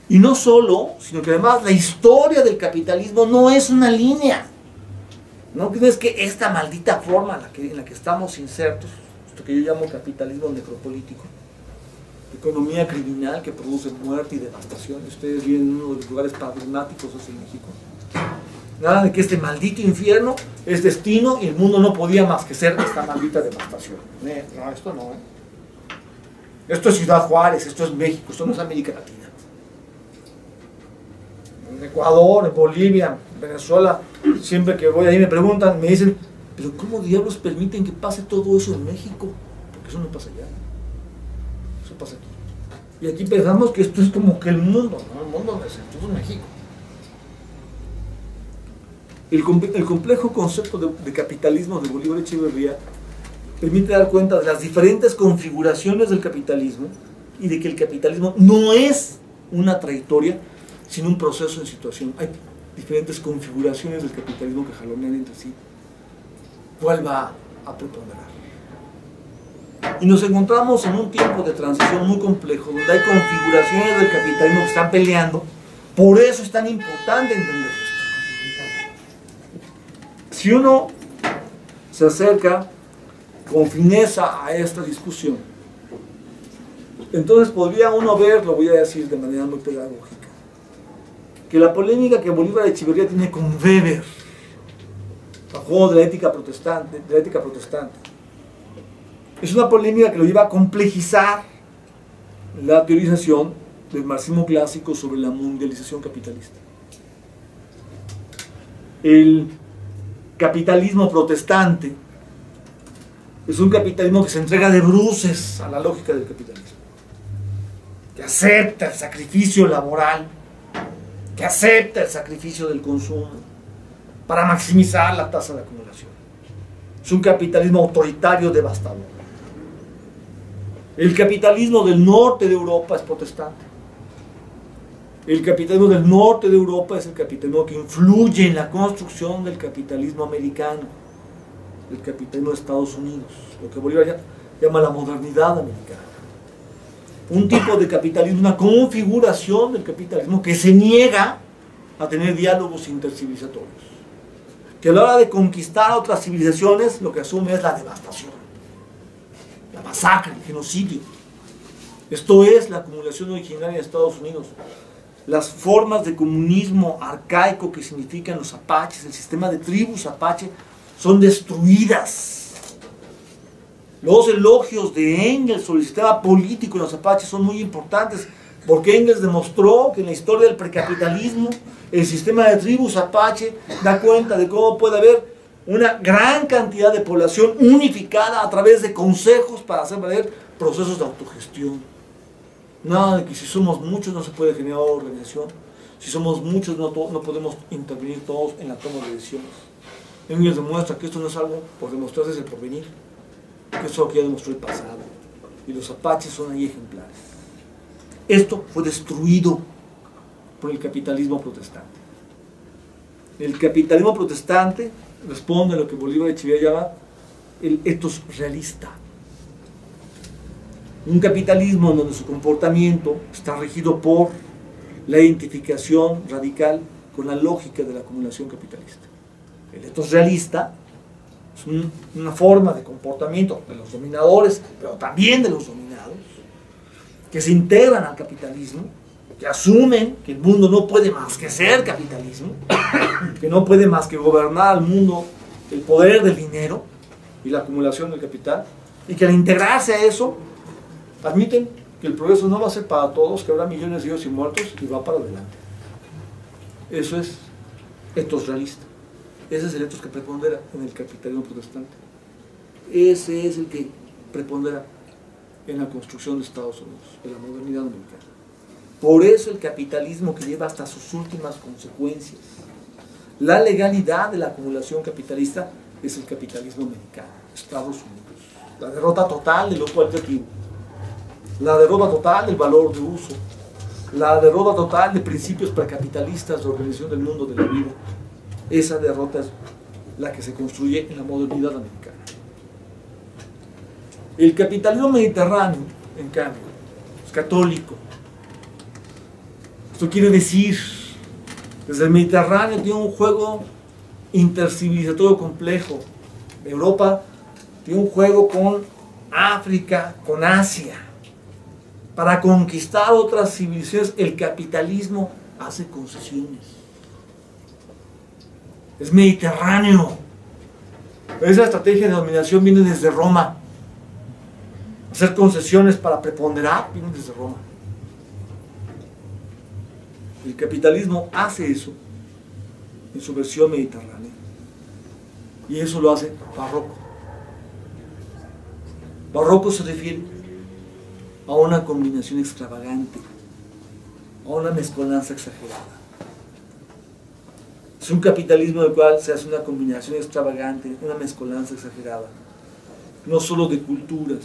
Y no solo, sino que además la historia del capitalismo no es una línea. No crees que esta maldita forma en la que estamos insertos, esto que yo llamo capitalismo necropolítico, economía criminal que produce muerte y devastación. Ustedes viven en uno de los lugares paradigmáticos en México. Nada de que este maldito infierno es destino y el mundo no podía más que ser esta maldita devastación. No, esto no. Esto es Ciudad Juárez, esto es México, esto no es América Latina. En Ecuador, en Bolivia, en Venezuela, siempre que voy ahí me preguntan, me dicen, pero ¿cómo diablos permiten que pase todo eso en México? Porque eso no pasa allá. Eso pasa aquí. Y aquí pensamos que esto es como que el mundo, ¿no? El mundo es todo México. El complejo concepto de capitalismo de Bolívar Echeverría permite dar cuenta de las diferentes configuraciones del capitalismo y de que el capitalismo no es una trayectoria, sino un proceso en situación. Hay diferentes configuraciones del capitalismo que jalonean entre sí. ¿Cuál va a preponderar? Y nos encontramos en un tiempo de transición muy complejo, donde hay configuraciones del capitalismo que están peleando. Por eso es tan importante entender esto. Si uno se acerca con fineza a esta discusión, entonces podría uno ver, lo voy a decir de manera muy pedagógica, que la polémica que Bolívar Echeverría tiene con Weber, bajo de la ética protestante, es una polémica que lo lleva a complejizar la teorización del marxismo clásico sobre la mundialización capitalista. El capitalismo protestante es un capitalismo que se entrega de bruces a la lógica del capitalismo, que acepta el sacrificio laboral, que acepta el sacrificio del consumo para maximizar la tasa de acumulación. Es un capitalismo autoritario devastador. El capitalismo del norte de Europa es protestante. El capitalismo del norte de Europa es el capitalismo que influye en la construcción del capitalismo americano, el capitalismo de Estados Unidos, lo que Bolívar llama la modernidad americana. Un tipo de capitalismo, una configuración del capitalismo que se niega a tener diálogos intercivilizatorios, que a la hora de conquistar otras civilizaciones lo que asume es la devastación, la masacre, el genocidio. Esto es la acumulación originaria de Estados Unidos. Las formas de comunismo arcaico que significan los apaches, el sistema de tribus apache, son destruidas. Los elogios de Engels sobre el sistema político de los apaches son muy importantes, porque Engels demostró que en la historia del precapitalismo el sistema de tribus apache da cuenta de cómo puede haber una gran cantidad de población unificada a través de consejos para hacer valer procesos de autogestión. Nada de que si somos muchos no se puede generar organización, si somos muchos no podemos intervenir todos en la toma de decisiones. Engels demuestra que esto no es algo por demostrar desde el porvenir, que eso ya demostró el pasado, y los apaches son ahí ejemplares. Esto fue destruido por el capitalismo protestante. El capitalismo protestante responde a lo que Bolívar Echeverría llama el ethos realista. Un capitalismo en donde su comportamiento está regido por la identificación radical con la lógica de la acumulación capitalista. El ethos realista es una forma de comportamiento de los dominadores, pero también de los dominados, que se integran al capitalismo, que asumen que el mundo no puede más que ser capitalismo, que no puede más que gobernar al mundo el poder del dinero y la acumulación del capital, y que al integrarse a eso, admiten que el progreso no va a ser para todos, que habrá millones de hijos y muertos, y va para adelante. Eso es ethos realista. Ese es el ethos que prepondera en el capitalismo protestante. Ese es el que prepondera en la construcción de Estados Unidos, de la modernidad americana. Por eso el capitalismo que lleva hasta sus últimas consecuencias, la legalidad de la acumulación capitalista, es el capitalismo americano, Estados Unidos. La derrota total del otro alternativo, la derrota total del valor de uso, la derrota total de principios precapitalistas de organización del mundo, de la vida. Esa derrota es la que se construye en la modernidad americana. El capitalismo mediterráneo, en cambio, es católico. Esto quiere decir, desde el Mediterráneo tiene un juego intercivilizatorio complejo. Europa tiene un juego con África, con Asia. Para conquistar otras civilizaciones, el capitalismo hace concesiones. Es mediterráneo. Esa estrategia de dominación viene desde Roma. Hacer concesiones para preponderar viene desde Roma. El capitalismo hace eso en su versión mediterránea. Y eso lo hace barroco. Barroco se refiere a una combinación extravagante, a una mezcolanza exagerada. Es un capitalismo del cual se hace una combinación extravagante, una mezcolanza exagerada, no solo de culturas,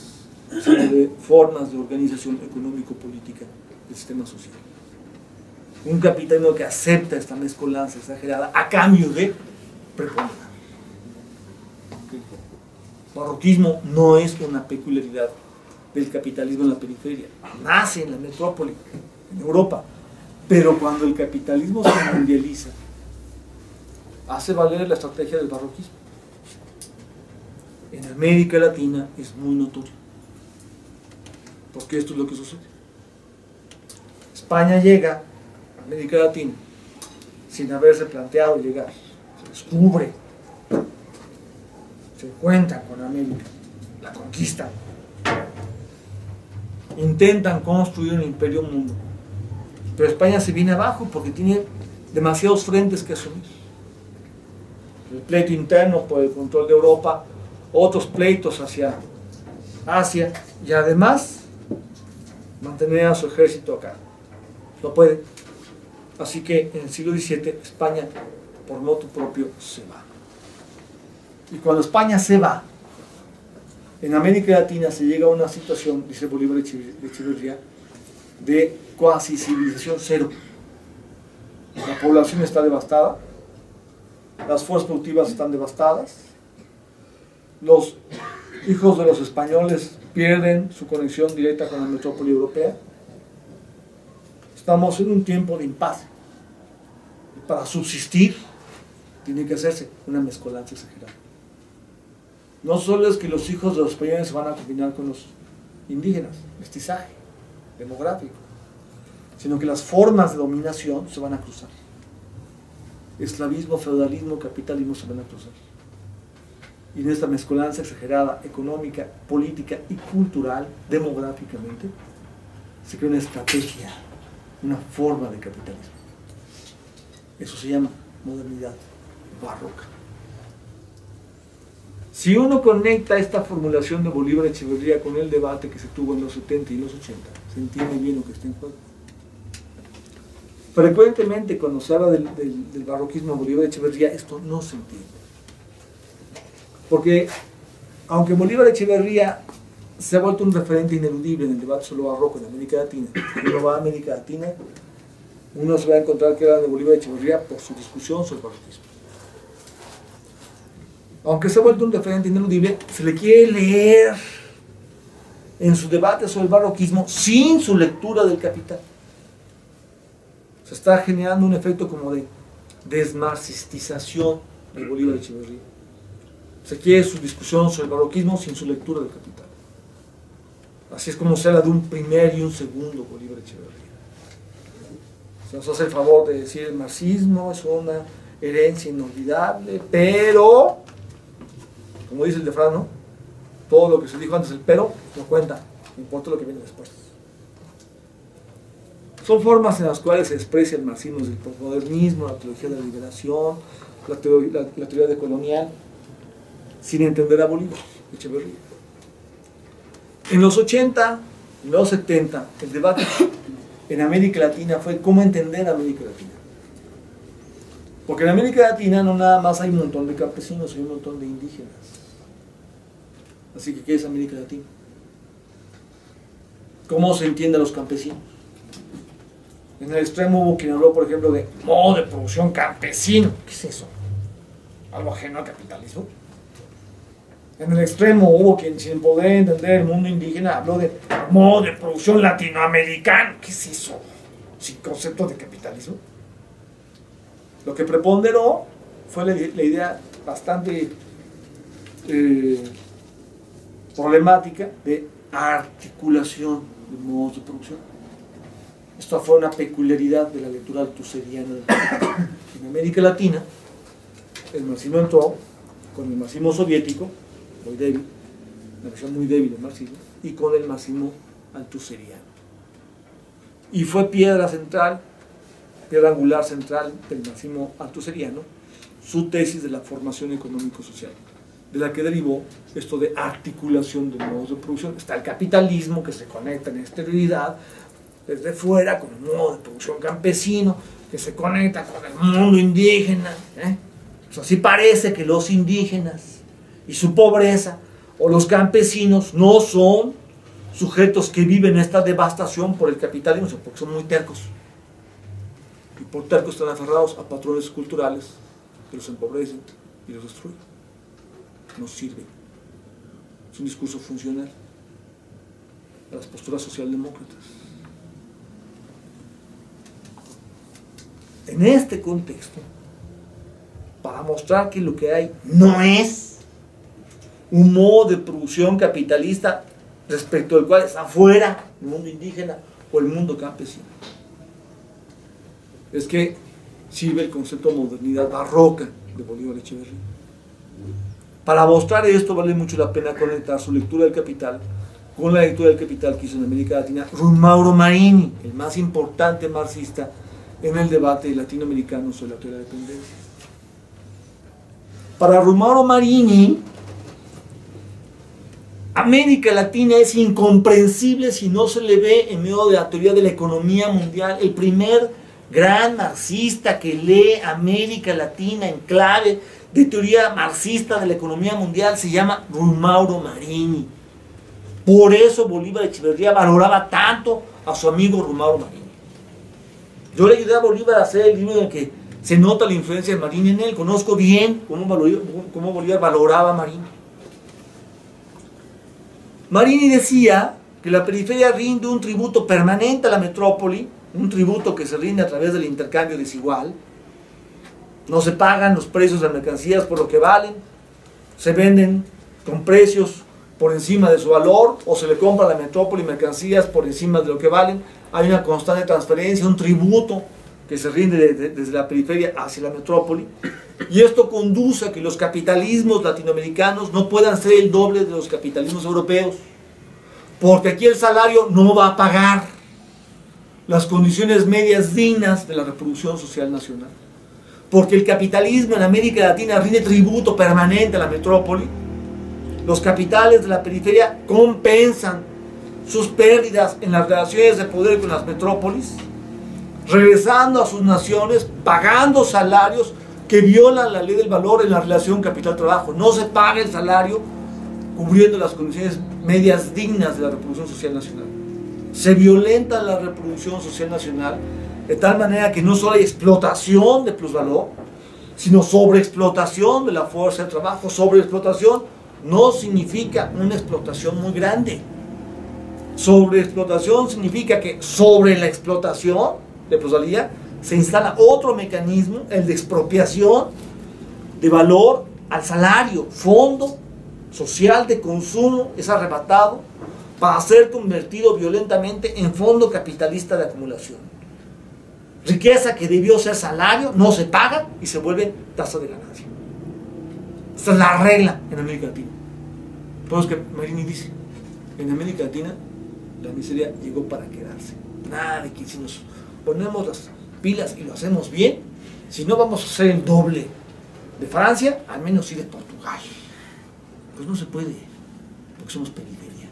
sino de formas de organización económico-política del sistema social. Un capitalismo que acepta esta mezcolanza exagerada a cambio de preponderar. El barroquismo no es una peculiaridad del capitalismo en la periferia, nace en la metrópoli, en Europa, pero cuando el capitalismo se mundializa, hace valer la estrategia del barroquismo. En América Latina es muy notorio, porque esto es lo que sucede. España llega a América Latina sin haberse planteado llegar, se descubre, se encuentran con América, la conquistan, intentan construir un imperio mundo, pero España se viene abajo porque tiene demasiados frentes que asumir. El pleito interno por el control de Europa, otros pleitos hacia Asia, y además mantener a su ejército acá. No puede. Así que en el siglo XVII España, por motu propio, se va. Y cuando España se va, en América Latina se llega a una situación, dice Bolívar Echeverría, de cuasi civilización cero. La población está devastada, las fuerzas productivas están devastadas, los hijos de los españoles pierden su conexión directa con la metrópoli europea. Estamos en un tiempo de impasse. Y para subsistir tiene que hacerse una mezcolanza exagerada. No solo es que los hijos de los españoles se van a combinar con los indígenas, mestizaje demográfico, sino que las formas de dominación se van a cruzar. Esclavismo, feudalismo, capitalismo se van a cruzar. y en esta mezcolanza exagerada económica, política y cultural, demográficamente, se crea una estrategia, una forma de capitalismo. Eso se llama modernidad barroca. Si uno conecta esta formulación de Bolívar Echeverría con el debate que se tuvo en los 70 y los 80, se entiende bien lo que está en juego. Frecuentemente cuando se habla del barroquismo Bolívar Echeverría, esto no se entiende. Porque aunque Bolívar Echeverría se ha vuelto un referente ineludible en el debate sobre lo barroco en América Latina, si uno va a América Latina, uno se va a encontrar que era de Bolívar Echeverría por su discusión sobre el barroquismo. Aunque se ha vuelto un referente ineludible, se le quiere leer en su debate sobre el barroquismo sin su lectura del Capital. Se está generando un efecto como de desmarxistización de Bolívar Echeverría. Se quiere su discusión sobre el barroquismo sin su lectura del Capital. Así es como se habla de un primer y un segundo Bolívar Echeverría. Se nos hace el favor de decir el marxismo es una herencia inolvidable, pero, como dice el de Fran, ¿no? Todo lo que se dijo antes del pero no cuenta, no importa lo que viene después. Son formas en las cuales se expresa el marxismo desde el postmodernismo, la teología de la liberación, la teoría decolonial, sin entender a Bolívar Echeverría. En los 80, en los 70, el debate en América Latina fue cómo entender a América Latina. Porque en América Latina no nada más hay un montón de campesinos, hay un montón de indígenas. Así que, ¿qué es América Latina? ¿Cómo se entiende a los campesinos? En el extremo hubo quien habló, por ejemplo, de modo de producción campesino. ¿Qué es eso? ¿Algo ajeno al capitalismo? En el extremo hubo quien, sin poder entender el mundo indígena, habló de modo de producción latinoamericano. ¿Qué es eso? ¿Sin concepto de capitalismo? Lo que preponderó fue la idea bastante problemática de articulación de modos de producción. Esto fue una peculiaridad de la lectura althuseriana. En América Latina, el marxismo entró con el marxismo soviético, muy débil, una versión muy débil del marxismo, y con el marxismo althuseriano. Y fue piedra angular central del marxismo althuseriano, su tesis de la formación económico-social, de la que derivó esto de articulación de modos de producción. Está el capitalismo que se conecta en exterioridad, desde fuera, con el modo de producción campesino, que se conecta con el mundo indígena. Pues así parece que los indígenas y su pobreza, o los campesinos, no son sujetos que viven esta devastación por el capitalismo, porque son muy tercos. Y por tercos están aferrados a patrones culturales que los empobrecen y los destruyen. No sirve. Es un discurso funcional a las posturas socialdemócratas. En este contexto, para mostrar que lo que hay no es un modo de producción capitalista respecto del cual está fuera el mundo indígena o el mundo campesino, es que sirve el concepto de modernidad barroca de Bolívar Echeverría. Para mostrar esto vale mucho la pena conectar su lectura del Capital con la lectura del Capital que hizo en América Latina Rui Mauro Marini, el más importante marxista en el debate latinoamericano sobre la teoría de la dependencia. Para Rui Mauro Marini, América Latina es incomprensible si no se le ve en medio de la teoría de la economía mundial. El primer gran marxista que lee América Latina en clave de teoría marxista de la economía mundial se llama Rui Mauro Marini. Por eso Bolívar Echeverría valoraba tanto a su amigo Rui Mauro Marini. Yo le ayudé a Bolívar a hacer el libro en el que se nota la influencia de Marini en él. Conozco bien cómo Bolívar valoraba a Marini. Marini decía que la periferia rinde un tributo permanente a la metrópoli, un tributo que se rinde a través del intercambio desigual. No se pagan los precios de las mercancías por lo que valen, se venden con precios por encima de su valor, o se le compra a la metrópoli mercancías por encima de lo que valen. Hay una constante transferencia, un tributo que se rinde desde la periferia hacia la metrópoli. Y esto conduce a que los capitalismos latinoamericanos no puedan ser el doble de los capitalismos europeos, porque aquí el salario no va a pagar las condiciones medias dignas de la reproducción social nacional, porque el capitalismo en América Latina rinde tributo permanente a la metrópoli. Los capitales de la periferia compensan sus pérdidas en las relaciones de poder con las metrópolis, regresando a sus naciones, pagando salarios que violan la ley del valor en la relación capital-trabajo. No se paga el salario cubriendo las condiciones medias dignas de la reproducción social nacional. Se violenta la reproducción social nacional de tal manera que no solo hay explotación de plusvalor, sino sobreexplotación de la fuerza de trabajo. Sobreexplotación no significa una explotación muy grande. Sobreexplotación significa que sobre la explotación de plusvalía se instala otro mecanismo, el de expropiación de valor al salario. Fondo social de consumo es arrebatado para ser convertido violentamente en fondo capitalista de acumulación. Riqueza que debió ser salario no se paga y se vuelve tasa de ganancia. Esta es la regla en América Latina. Por eso es que Marini dice, en América Latina la miseria llegó para quedarse. Nada de que si nos ponemos las pilas y lo hacemos bien, si no vamos a ser el doble de Francia, al menos sí de Portugal. Pues no se puede, porque somos periferia,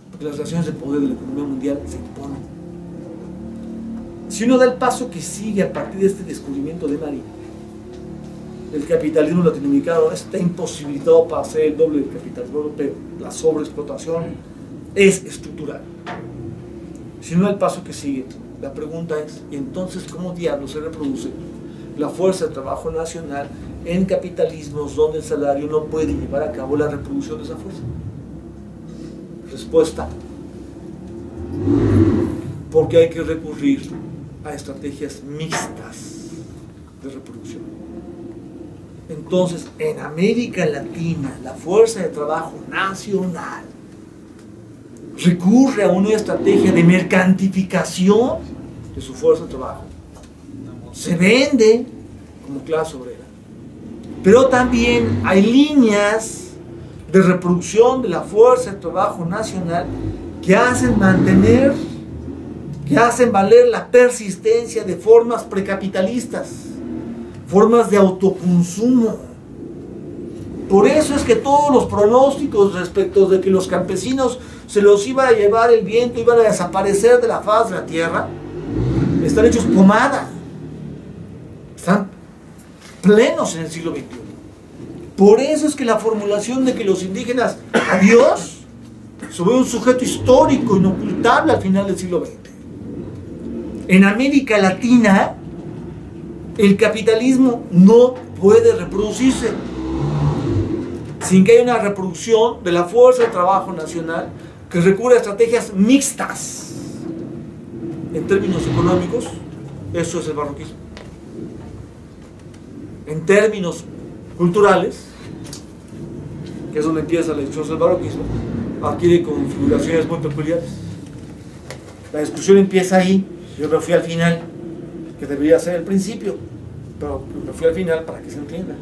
porque las relaciones de poder de la economía mundial se imponen. Si uno da el paso que sigue a partir de este descubrimiento de Marini, el capitalismo latinoamericano está imposibilitado para ser el doble del capitalismo europeo. La sobreexplotación es estructural. Si no da el paso que sigue, la pregunta es, ¿y entonces cómo diablos se reproduce la fuerza de trabajo nacional en capitalismos donde el salario no puede llevar a cabo la reproducción de esa fuerza? Respuesta: porque hay que recurrir a estrategias mixtas de reproducción. Entonces, en América Latina, la fuerza de trabajo nacional recurre a una estrategia de mercantilización de su fuerza de trabajo. Se vende como clase obrera. Pero también hay líneas de reproducción de la fuerza de trabajo nacional que hacen mantener, que hacen valer la persistencia de formas precapitalistas, formas de autoconsumo. Por eso es que todos los pronósticos respecto de que los campesinos se los iba a llevar el viento, iban a desaparecer de la faz de la tierra, están hechos pomada. Están plenos en el siglo XXI. Por eso es que la formulación de que los indígenas, adiós, se ve un sujeto histórico inocultable al final del siglo XX. En América Latina, el capitalismo no puede reproducirse sin que haya una reproducción de la fuerza de trabajo nacional que recurre a estrategias mixtas. En términos económicos, eso es el barroquismo. En términos culturales, que es donde empieza la discusión del barroquismo, adquiere configuraciones muy peculiares. La discusión empieza ahí, yo me fui al final, que debería ser el principio, pero me fui al final para que se entienda.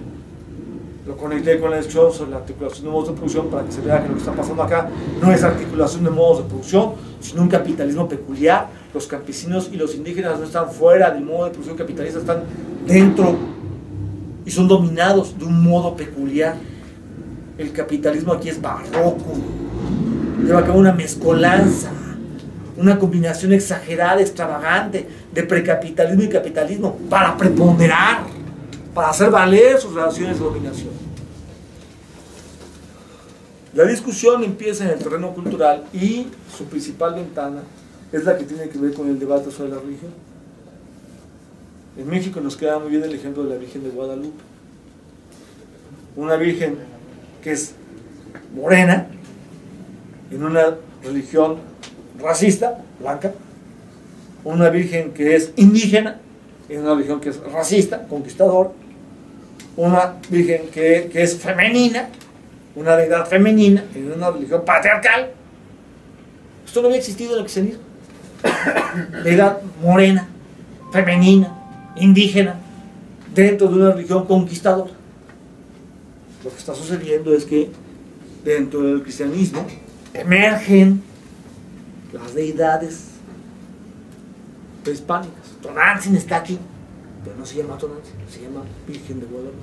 Lo conecté con la discusión sobre la articulación de modos de producción para que se vea que lo que está pasando acá no es articulación de modos de producción, sino un capitalismo peculiar. Los campesinos y los indígenas no están fuera del modo de producción capitalista, están dentro y son dominados de un modo peculiar. El capitalismo aquí es barroco, lleva a cabo una mezcolanza, una combinación exagerada, extravagante de precapitalismo y capitalismo para preponderar, para hacer valer sus relaciones de dominación. La discusión empieza en el terreno cultural y su principal ventana es la que tiene que ver con el debate sobre la religión. En México nos queda muy bien el ejemplo de la Virgen de Guadalupe. Una virgen que es morena, en una religión racista, blanca. Una virgen que es indígena, en una religión que es racista, conquistadora. Una virgen que es femenina, una deidad femenina, en una religión patriarcal. Esto no había existido en el cristianismo. Deidad morena, femenina, indígena, dentro de una religión conquistadora. Lo que está sucediendo es que dentro del cristianismo emergen las deidades prehispánicas. Tonantzin está aquí, pero no se llama Tonantzin, se llama Virgen de Guadalupe.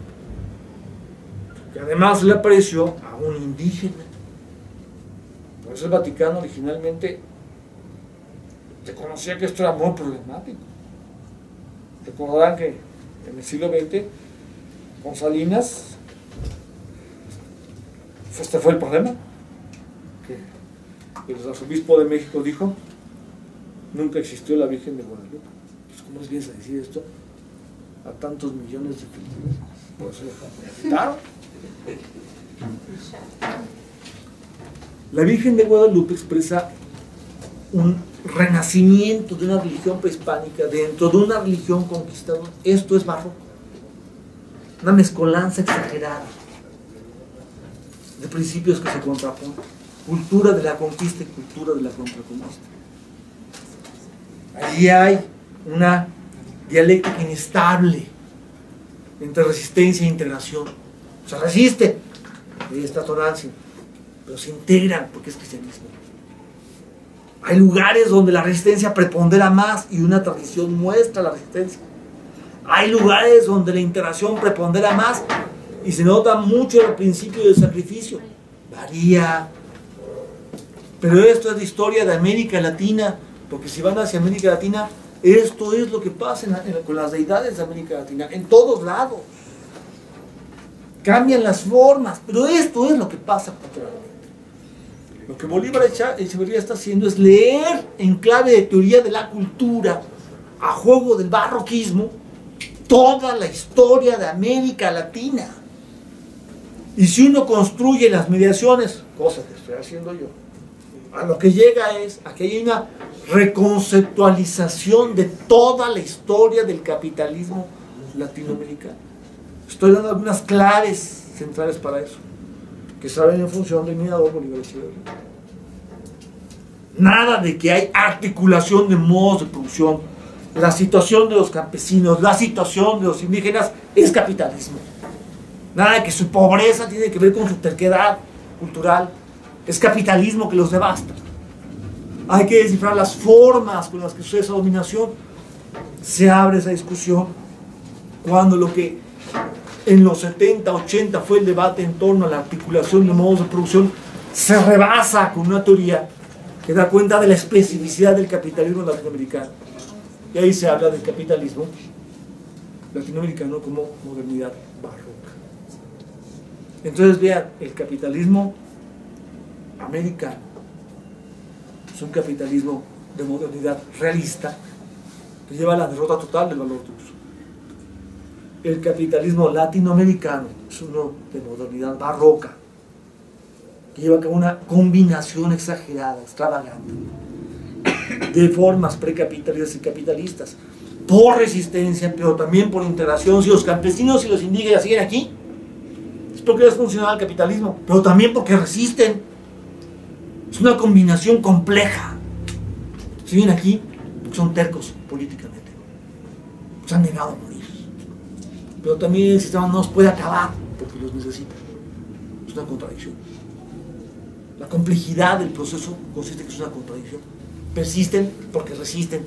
Que además le apareció a un indígena. Por eso el Vaticano originalmente reconocía que esto era muy problemático. Recordarán que en el siglo XX, con Salinas, este fue el problema, que el arzobispo de México dijo: nunca existió la Virgen de Guadalupe. Pues, ¿cómo les vienes a decir esto a tantos millones de filipinos? Por eso lo quitaron. La Virgen de Guadalupe expresa un renacimiento de una religión prehispánica dentro de una religión conquistadora. Esto es barroco, una mezcolanza exagerada de principios que se contraponen: cultura de la conquista y cultura de la contraconquista. Allí hay una dialéctica inestable entre resistencia e integración. Se resiste, ahí está Tonantzin, pero se integran porque es cristianismo. Hay lugares donde la resistencia prepondera más y una tradición muestra la resistencia. Hay lugares donde la integración prepondera más y se nota mucho el principio del sacrificio. Varía. Pero esto es la historia de América Latina, porque si van hacia América Latina, esto es lo que pasa con las deidades de América Latina, en todos lados. Cambian las formas, pero esto es lo que pasa culturalmente. Lo que Bolívar Echeverría está haciendo es leer en clave de teoría de la cultura, a juego del barroquismo, toda la historia de América Latina. Y si uno construye las mediaciones, cosa que estoy haciendo yo, a lo que llega es a que hay una reconceptualización de toda la historia del capitalismo latinoamericano. Estoy dando algunas claves centrales para eso, que saben en función del mirador Bolívar Echeverría. Nada de que hay articulación de modos de producción. La situación de los campesinos, la situación de los indígenas es capitalismo. Nada de que su pobreza tiene que ver con su terquedad cultural. Es capitalismo que los devasta. Hay que descifrar las formas con las que sucede esa dominación. Se abre esa discusión cuando lo que en los 70, 80 fue el debate en torno a la articulación de modos de producción se rebasa con una teoría que da cuenta de la especificidad del capitalismo latinoamericano. Y ahí se habla del capitalismo latinoamericano como modernidad barroca. Entonces vean, el capitalismo americano es un capitalismo de modernidad realista que lleva a la derrota total del valor de uso. El capitalismo latinoamericano es uno de modernidad barroca que lleva a cabo una combinación exagerada, extravagante de formas precapitalistas y capitalistas, por resistencia, pero también por integración. Si los campesinos y los indígenas siguen aquí, es porque es funcional el capitalismo, pero también porque resisten. Es una combinación compleja. Si vienen aquí, porque son tercos políticamente, se han negado a morir, pero también el sistema no los puede acabar porque los necesita. Es una contradicción. La complejidad del proceso consiste en que es una contradicción. Persisten porque resisten,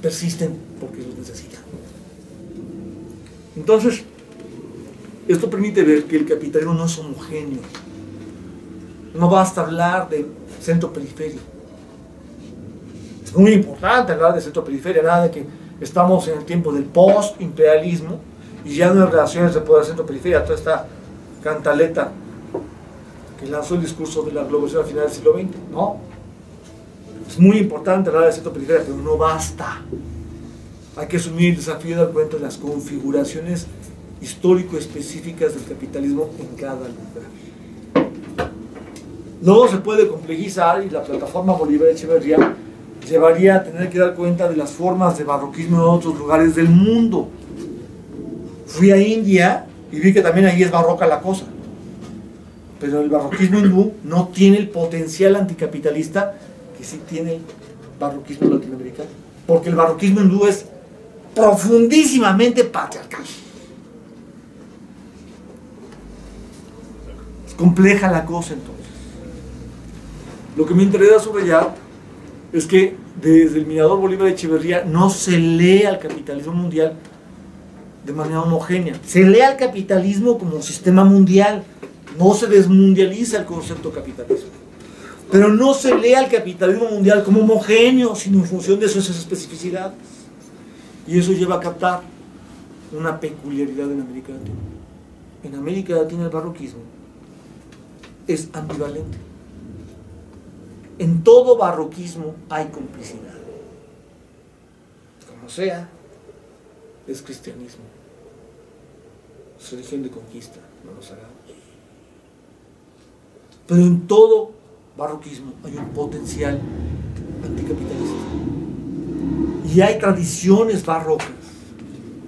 persisten porque los necesitan. Entonces, esto permite ver que el capitalismo no es homogéneo. No basta hablar de centro-periferia. Es muy importante hablar de centro-periferia, nada de que estamos en el tiempo del post-imperialismo y ya no hay relaciones de poder centro-periferia, toda esta cantaleta que lanzó el discurso de la globalización al final del siglo XX. No. Es muy importante hablar de centro-periferia, pero no basta. Hay que asumir el desafío de dar cuenta de las configuraciones histórico-específicas del capitalismo en cada lugar. Luego se puede complejizar y la plataforma Bolívar Echeverría llevaría a tener que dar cuenta de las formas de barroquismo en otros lugares del mundo. Fui a India y vi que también ahí es barroca la cosa, pero el barroquismo hindú no tiene el potencial anticapitalista que sí tiene el barroquismo latinoamericano, porque el barroquismo hindú es profundísimamente patriarcal. compleja la cosa entonces. Lo que me interesa subrayar es que desde el mirador Bolívar Echeverría no se lee al capitalismo mundial de manera homogénea. Se lee al capitalismo como un sistema mundial, no se desmundializa el concepto capitalismo. Pero no se lee al capitalismo mundial como homogéneo, sino en función de sus especificidades. Y eso lleva a captar una peculiaridad en América Latina. En América Latina el barroquismo es ambivalente. En todo barroquismo hay complicidad. Como sea, es cristianismo. Es religión de conquista, no nos hagamos. Pero en todo barroquismo hay un potencial anticapitalista. Y hay tradiciones barrocas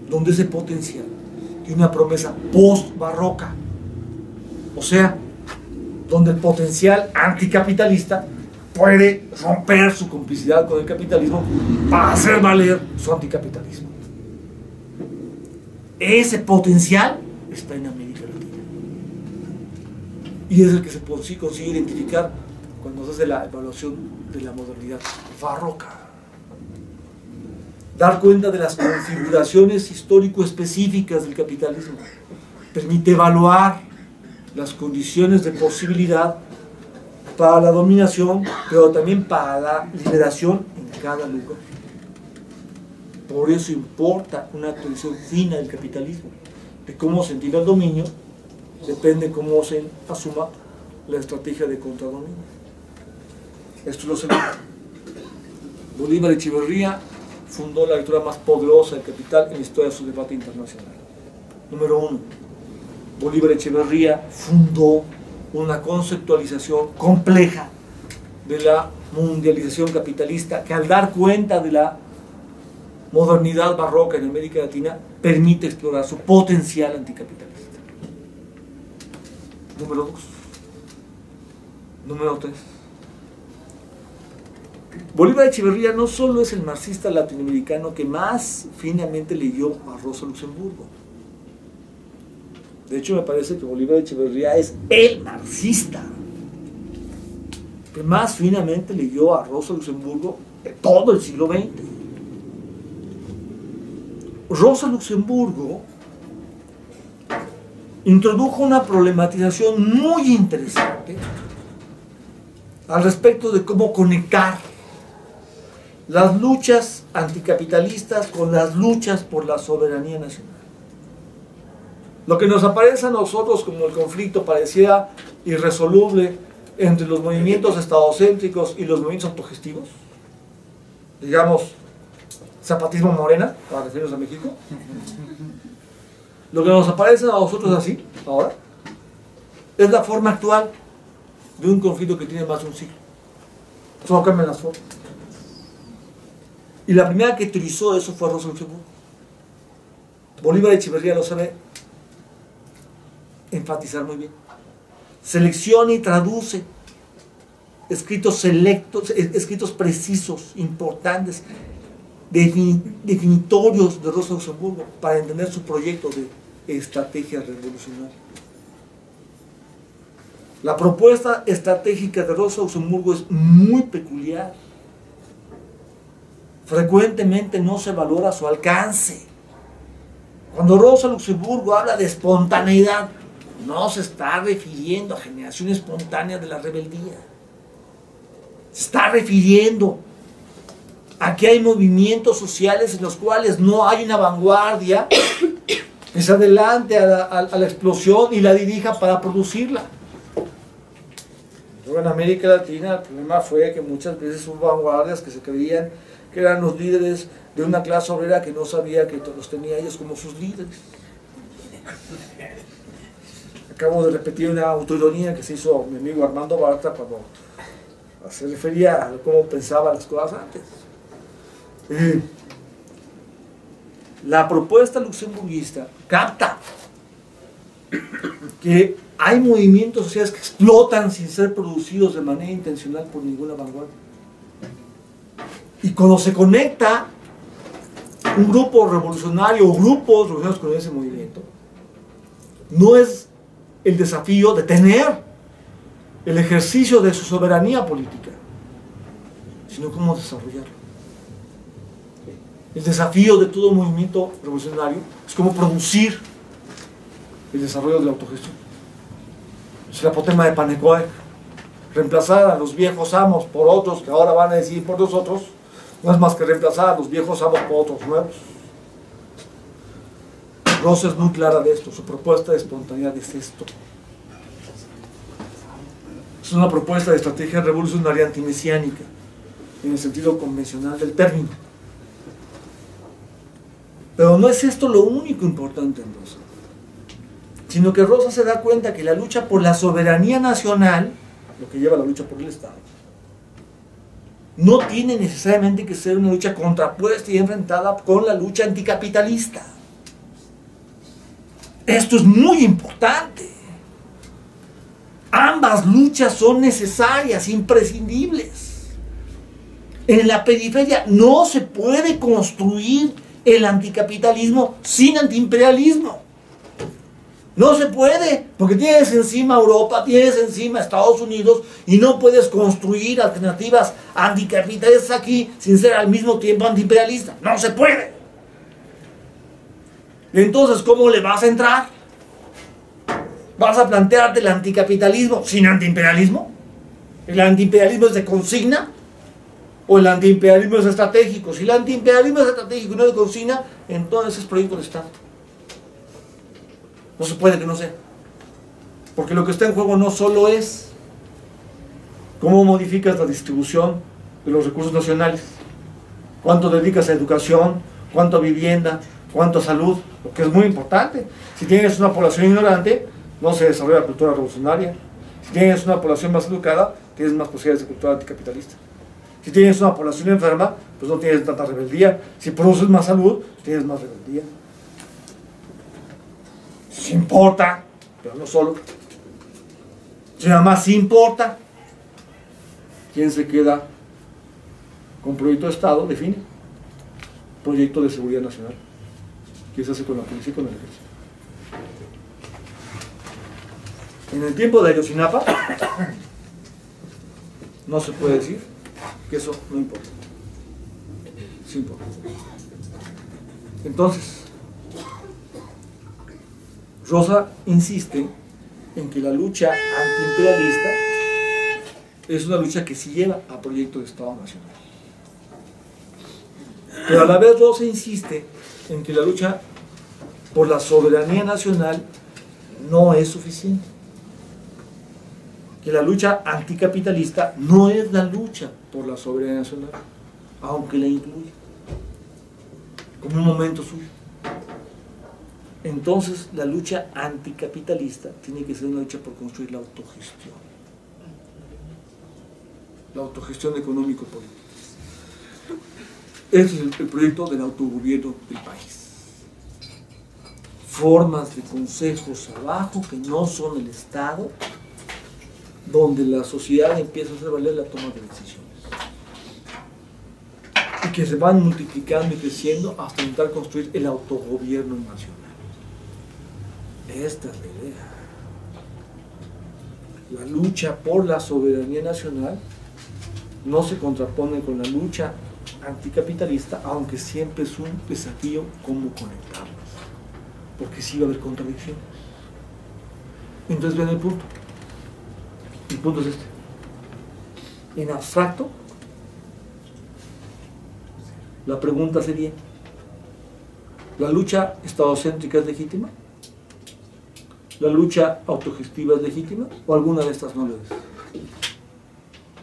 donde ese potencial tiene una promesa post-barroca. O sea, donde el potencial anticapitalista puede romper su complicidad con el capitalismo para hacer valer su anticapitalismo. Ese potencial está en América Latina. Y es el que se consigue identificar cuando se hace la evaluación de la modernidad barroca. Dar cuenta de las configuraciones histórico-específicas del capitalismo permite evaluar las condiciones de posibilidad para la dominación, pero también para la liberación en cada lugar. Por eso importa una actualización fina del capitalismo. De cómo se entiende el dominio, depende cómo se asuma la estrategia de contradominio. Esto es lo segundo. Bolívar Echeverría fundó la lectura más poderosa del Capital en la historia de su debate internacional. Número 1. Bolívar Echeverría fundó una conceptualización compleja de la mundialización capitalista que, al dar cuenta de la modernidad barroca en América Latina, permite explorar su potencial anticapitalista. Número 2. Número 3. Bolívar Echeverría no solo es el marxista latinoamericano que más finamente leyó a Rosa Luxemburgo. De hecho, me parece que Bolívar Echeverría es el marxista que más finamente leyó a Rosa Luxemburgo de todo el siglo XX. Rosa Luxemburgo introdujo una problematización muy interesante al respecto de cómo conectar las luchas anticapitalistas con las luchas por la soberanía nacional. Lo que nos aparece a nosotros como el conflicto parecía irresoluble entre los movimientos estadocéntricos y los movimientos autogestivos, digamos, zapatismo morena, para referirnos a México. Lo que nos aparece a nosotros así, ahora, es la forma actual de un conflicto que tiene más de un siglo. Solo cambian las formas. Y la primera que utilizó eso fue Rosa Luxemburgo. Bolívar Echeverría lo sabe enfatizar muy bien. Selecciona y traduce escritos selectos, escritos precisos, importantes, definitorios de Rosa Luxemburgo para entender su proyecto de estrategia revolucionaria. La propuesta estratégica de Rosa Luxemburgo es muy peculiar. Frecuentemente no se valora su alcance. Cuando Rosa Luxemburgo habla de espontaneidad, no se está refiriendo a generación espontánea de la rebeldía. Se está refiriendo a que hay movimientos sociales en los cuales no hay una vanguardia que se adelante a la explosión y la dirija para producirla. Luego en América Latina el problema fue que muchas veces hubo vanguardias que se creían que eran los líderes de una clase obrera que no sabía que los tenía ellos como sus líderes. Acabo de repetir una autoironía que se hizo mi amigo Armando Bartra cuando se refería a cómo pensaba las cosas antes. La propuesta luxemburguista capta que hay movimientos sociales que explotan sin ser producidos de manera intencional por ninguna vanguardia. Y cuando se conecta un grupo revolucionario o grupos revolucionarios con ese movimiento, no es el desafío de tener el ejercicio de su soberanía política, sino cómo desarrollarlo. El desafío de todo movimiento revolucionario es cómo producir el desarrollo de la autogestión. Es el apotema de Panecoe, reemplazar a los viejos amos por otros que ahora van a decidir por nosotros, no es más que reemplazar a los viejos amos por otros nuevos. Rosa es muy clara de esto, su propuesta de espontaneidad es esto. Es una propuesta de estrategia revolucionaria antimesiánica, en el sentido convencional del término. Pero no es esto lo único importante en Rosa, sino que Rosa se da cuenta que la lucha por la soberanía nacional, lo que lleva a la lucha por el Estado, no tiene necesariamente que ser una lucha contrapuesta y enfrentada con la lucha anticapitalista. Esto es muy importante. Ambas luchas son necesarias, imprescindibles. En la periferia no se puede construir el anticapitalismo sin antiimperialismo. No se puede, porque tienes encima Europa, tienes encima Estados Unidos y no puedes construir alternativas anticapitalistas aquí sin ser al mismo tiempo antiimperialista. No se puede. Entonces, ¿cómo le vas a entrar? ¿Vas a plantearte el anticapitalismo sin antiimperialismo? ¿El antiimperialismo es de consigna? ¿O el antiimperialismo es estratégico? Si el antiimperialismo es estratégico y no de consigna, entonces es proyecto de Estado. No se puede que no sea. Porque lo que está en juego no solo es cómo modificas la distribución de los recursos nacionales, cuánto dedicas a educación, cuánto a vivienda, cuánto a salud, lo que es muy importante. Si tienes una población ignorante, no se desarrolla la cultura revolucionaria. Si tienes una población más educada, tienes más posibilidades de cultura anticapitalista. Si tienes una población enferma, pues no tienes tanta rebeldía. Si produces más salud, tienes más rebeldía. Sí importa, pero no solo. Si nada más sí importa, ¿quién se queda con proyecto de Estado? Define. Proyecto de seguridad nacional. ¿Qué se hace con la policía y con el ejército? En el tiempo de Ayotzinapa, no se puede decir que eso no importa. Sí importa. Entonces, Rosa insiste en que la lucha antiimperialista es una lucha que sí lleva a proyecto de Estado nacional. Pero a la vez Rosa insiste en que la lucha por la soberanía nacional no es suficiente. Que la lucha anticapitalista no es la lucha por la soberanía nacional, aunque la incluye como un momento suyo. Entonces la lucha anticapitalista tiene que ser una lucha por construir la autogestión económico-política. Este es el proyecto del autogobierno del país. Formas de consejos abajo que no son el Estado, donde la sociedad empieza a hacer valer la toma de decisiones y que se van multiplicando y creciendo hasta intentar construir el autogobierno nacional. Esta es la idea. La lucha por la soberanía nacional no se contrapone con la lucha anticapitalista, aunque siempre es un desafío cómo conectarlos, porque sí va a haber contradicciones. Entonces ven el punto. El punto es este. En abstracto, la pregunta sería: ¿la lucha estadocéntrica es legítima? ¿La lucha autogestiva es legítima? ¿O alguna de estas no lo es?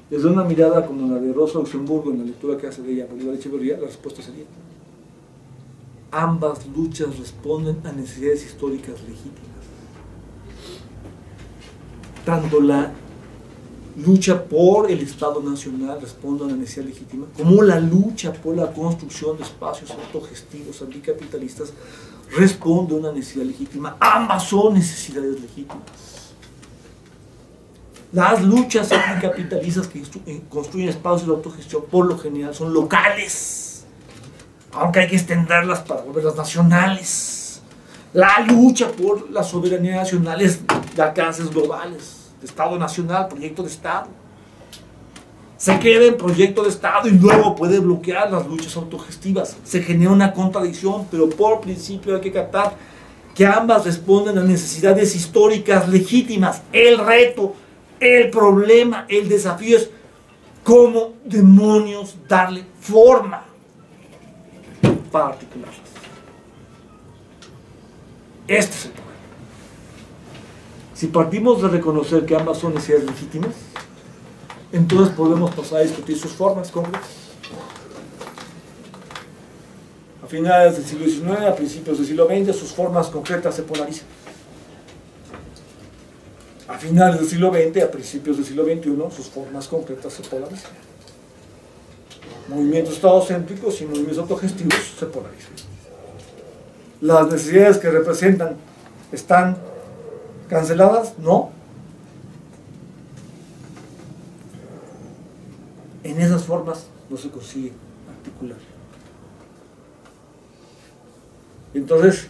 Desde una mirada como la de Rosa Luxemburgo en la lectura que hace de ella Bolívar Echeverría, la respuesta sería: ambas luchas responden a necesidades históricas legítimas. Tanto la lucha por el Estado Nacional responde a una necesidad legítima, como la lucha por la construcción de espacios autogestivos anticapitalistas responde a una necesidad legítima. Ambas son necesidades legítimas. Las luchas anticapitalistas que construyen espacios de autogestión por lo general son locales, aunque hay que extenderlas para volverlas nacionales. La lucha por la soberanía nacional es de alcances globales. de Estado nacional, proyecto de Estado. Se queda en proyecto de Estado y luego puede bloquear las luchas autogestivas. Se genera una contradicción, pero por principio hay que captar que ambas responden a necesidades históricas legítimas. El reto, el problema, el desafío es cómo demonios darle forma para articularlas. Este es el problema. Si partimos de reconocer que ambas son necesidades legítimas, entonces podemos pasar a discutir sus formas concretas. A finales del siglo XIX, a principios del siglo XX, sus formas concretas se polarizan. A finales del siglo XX, a principios del siglo XXI, sus formas concretas se polarizan. Movimientos estadocéntricos y movimientos autogestivos se polarizan. Las necesidades que representan están canceladas, no. En esas formas no se consigue articular. Entonces,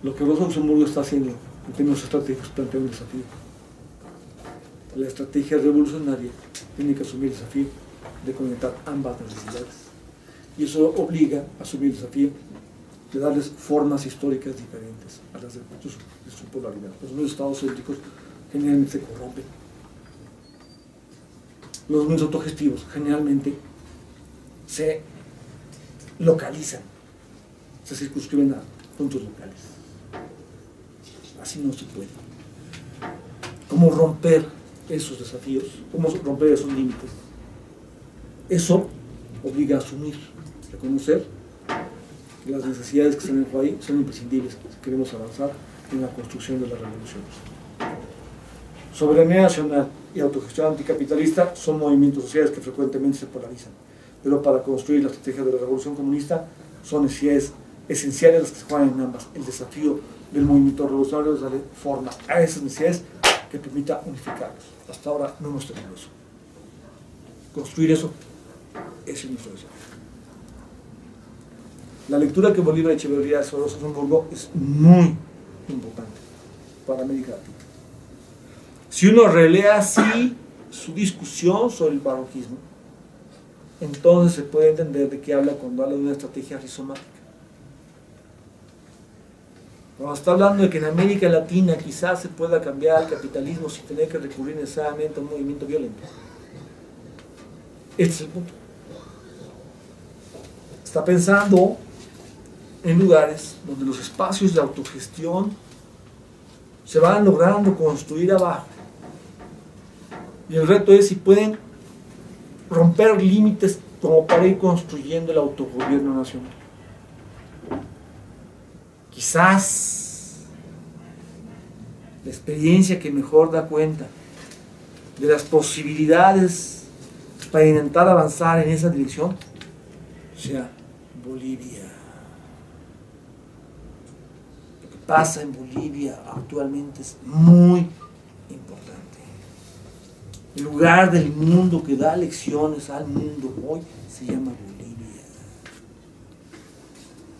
lo que Rosa Luxemburgo está haciendo en términos estratégicos plantea un desafío. La estrategia revolucionaria tiene que asumir el desafío de conectar ambas necesidades. Y eso obliga a asumir el desafío de darles formas históricas diferentes a las de su polaridad. Los medios estadocéntricos generalmente se corrompen. Los medios autogestivos generalmente se localizan, se circunscriben a puntos locales. Así no se puede. ¿Cómo romper esos desafíos? ¿Cómo romper esos límites? Eso obliga a asumir, reconocer que las necesidades que están en juego ahí son imprescindibles si queremos avanzar en la construcción de las revoluciones. Soberanía nacional y autogestión anticapitalista son movimientos sociales que frecuentemente se polarizan, pero para construir la estrategia de la revolución comunista son necesidades esenciales las que se juegan en ambas. El desafío del movimiento revolucionario es darle forma a esas necesidades que permita unificarlos. Hasta ahora no hemos tenido eso. Construir eso es nuestro desafío. La lectura que Bolívar Echeverría sobre Rosa Luxemburgo es muy importante para América Latina. Si uno relee así su discusión sobre el barroquismo, entonces se puede entender de qué habla cuando habla de una estrategia rizomática. Cuando está hablando de que en América Latina quizás se pueda cambiar el capitalismo sin tener que recurrir necesariamente a un movimiento violento. Este es el punto. Está pensando en lugares donde los espacios de autogestión se van logrando construir abajo. Y el reto es si pueden romper límites como para ir construyendo el autogobierno nacional. Quizás la experiencia que mejor da cuenta de las posibilidades para intentar avanzar en esa dirección sea Bolivia. Lo que pasa en Bolivia actualmente es muy importante. El lugar del mundo que da lecciones al mundo hoy se llama Bolivia.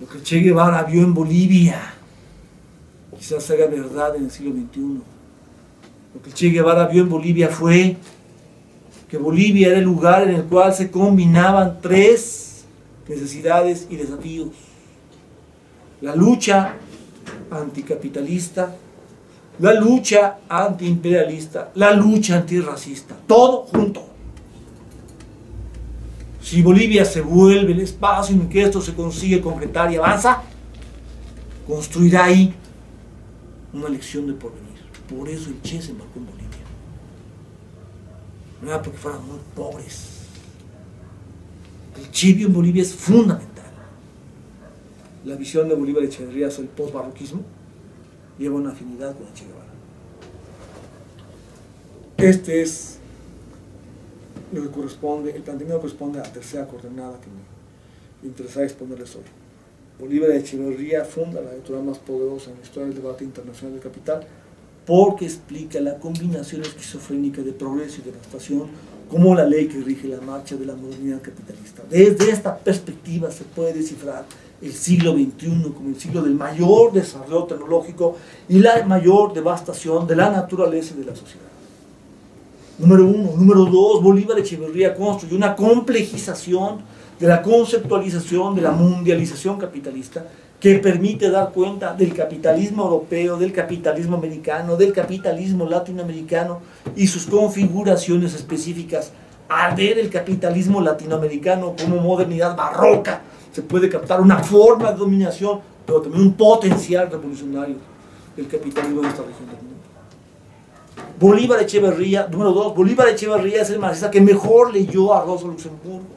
Lo que Che Guevara vio en Bolivia quizás se haga verdad en el siglo XXI. Lo que Che Guevara vio en Bolivia fue que Bolivia era el lugar en el cual se combinaban tres necesidades y desafíos: la lucha anticapitalista, la lucha antiimperialista, la lucha antirracista, todo junto. Si Bolivia se vuelve el espacio en que esto se consigue concretar y avanza, construirá ahí una lección de porvenir. Por eso el Che se embarcó en Bolivia. No era porque fueran muy pobres. El Che vio en Bolivia es fundamental. La visión de Bolívar Echeverría sobre el post-barroquismo lleva una afinidad con el Che Guevara. Este es lo que corresponde, el planteamiento corresponde a la tercera coordenada que me interesa exponerles hoy. Bolívar Echeverría funda la editorial más poderosa en la historia del debate internacional del capital porque explica la combinación esquizofrénica de progreso y devastación como la ley que rige la marcha de la modernidad capitalista. Desde esta perspectiva se puede descifrar el siglo XXI como el siglo del mayor desarrollo tecnológico y la mayor devastación de la naturaleza y de la sociedad. Número uno. Número dos, Bolívar Echeverría construyó una complejización de la conceptualización de la mundialización capitalista que permite dar cuenta del capitalismo europeo, del capitalismo americano, del capitalismo latinoamericano y sus configuraciones específicas. Al ver el capitalismo latinoamericano como modernidad barroca, se puede captar una forma de dominación, pero también un potencial revolucionario del capitalismo de esta región del mundo. Bolívar Echeverría, número dos, Bolívar Echeverría es el marxista que mejor leyó a Rosa Luxemburgo.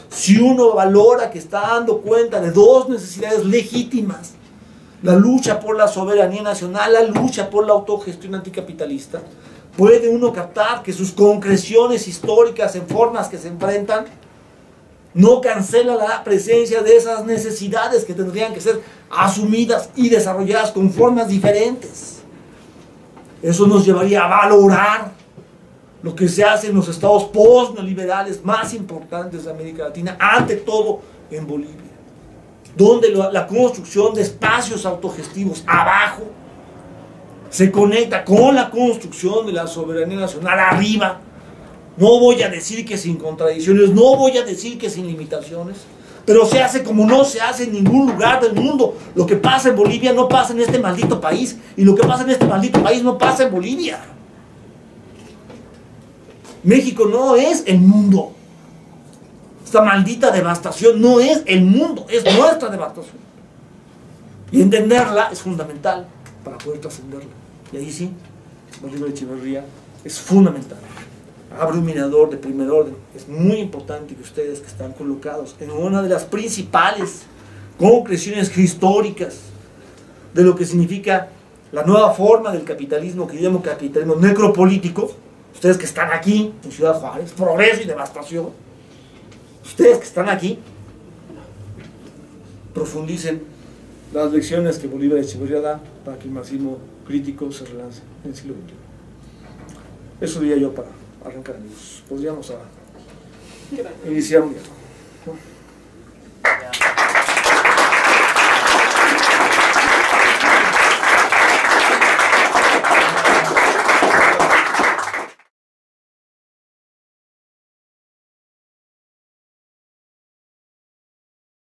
Si uno valora que está dando cuenta de dos necesidades legítimas, la lucha por la soberanía nacional, la lucha por la autogestión anticapitalista, puede uno captar que sus concreciones históricas en formas que se enfrentan no cancela la presencia de esas necesidades que tendrían que ser asumidas y desarrolladas con formas diferentes. Eso nos llevaría a valorar lo que se hace en los estados post-neoliberales más importantes de América Latina, ante todo en Bolivia, donde la construcción de espacios autogestivos abajo se conecta con la construcción de la soberanía nacional arriba. No voy a decir que sin contradicciones, no voy a decir que sin limitaciones, pero se hace como no se hace en ningún lugar del mundo. Lo que pasa en Bolivia no pasa en este maldito país, y lo que pasa en este maldito país no pasa en Bolivia. México no es el mundo. Esta maldita devastación no es el mundo, es nuestra devastación. Y entenderla es fundamental para poder trascenderla. Y ahí sí, Bolívar Echeverría es fundamental. Abre un mirador de primer orden. Es muy importante que ustedes que están colocados en una de las principales concreciones históricas de lo que significa la nueva forma del capitalismo, que yo llamo capitalismo necropolítico, ustedes que están aquí en Ciudad Juárez, progreso y devastación, ustedes que están aquí, profundicen las lecciones que Bolívar Echeverría da para que el marxismo crítico se relance en el siglo XXI. Eso diría yo para arrancar, amigos. Podríamos iniciar un diálogo, ¿no?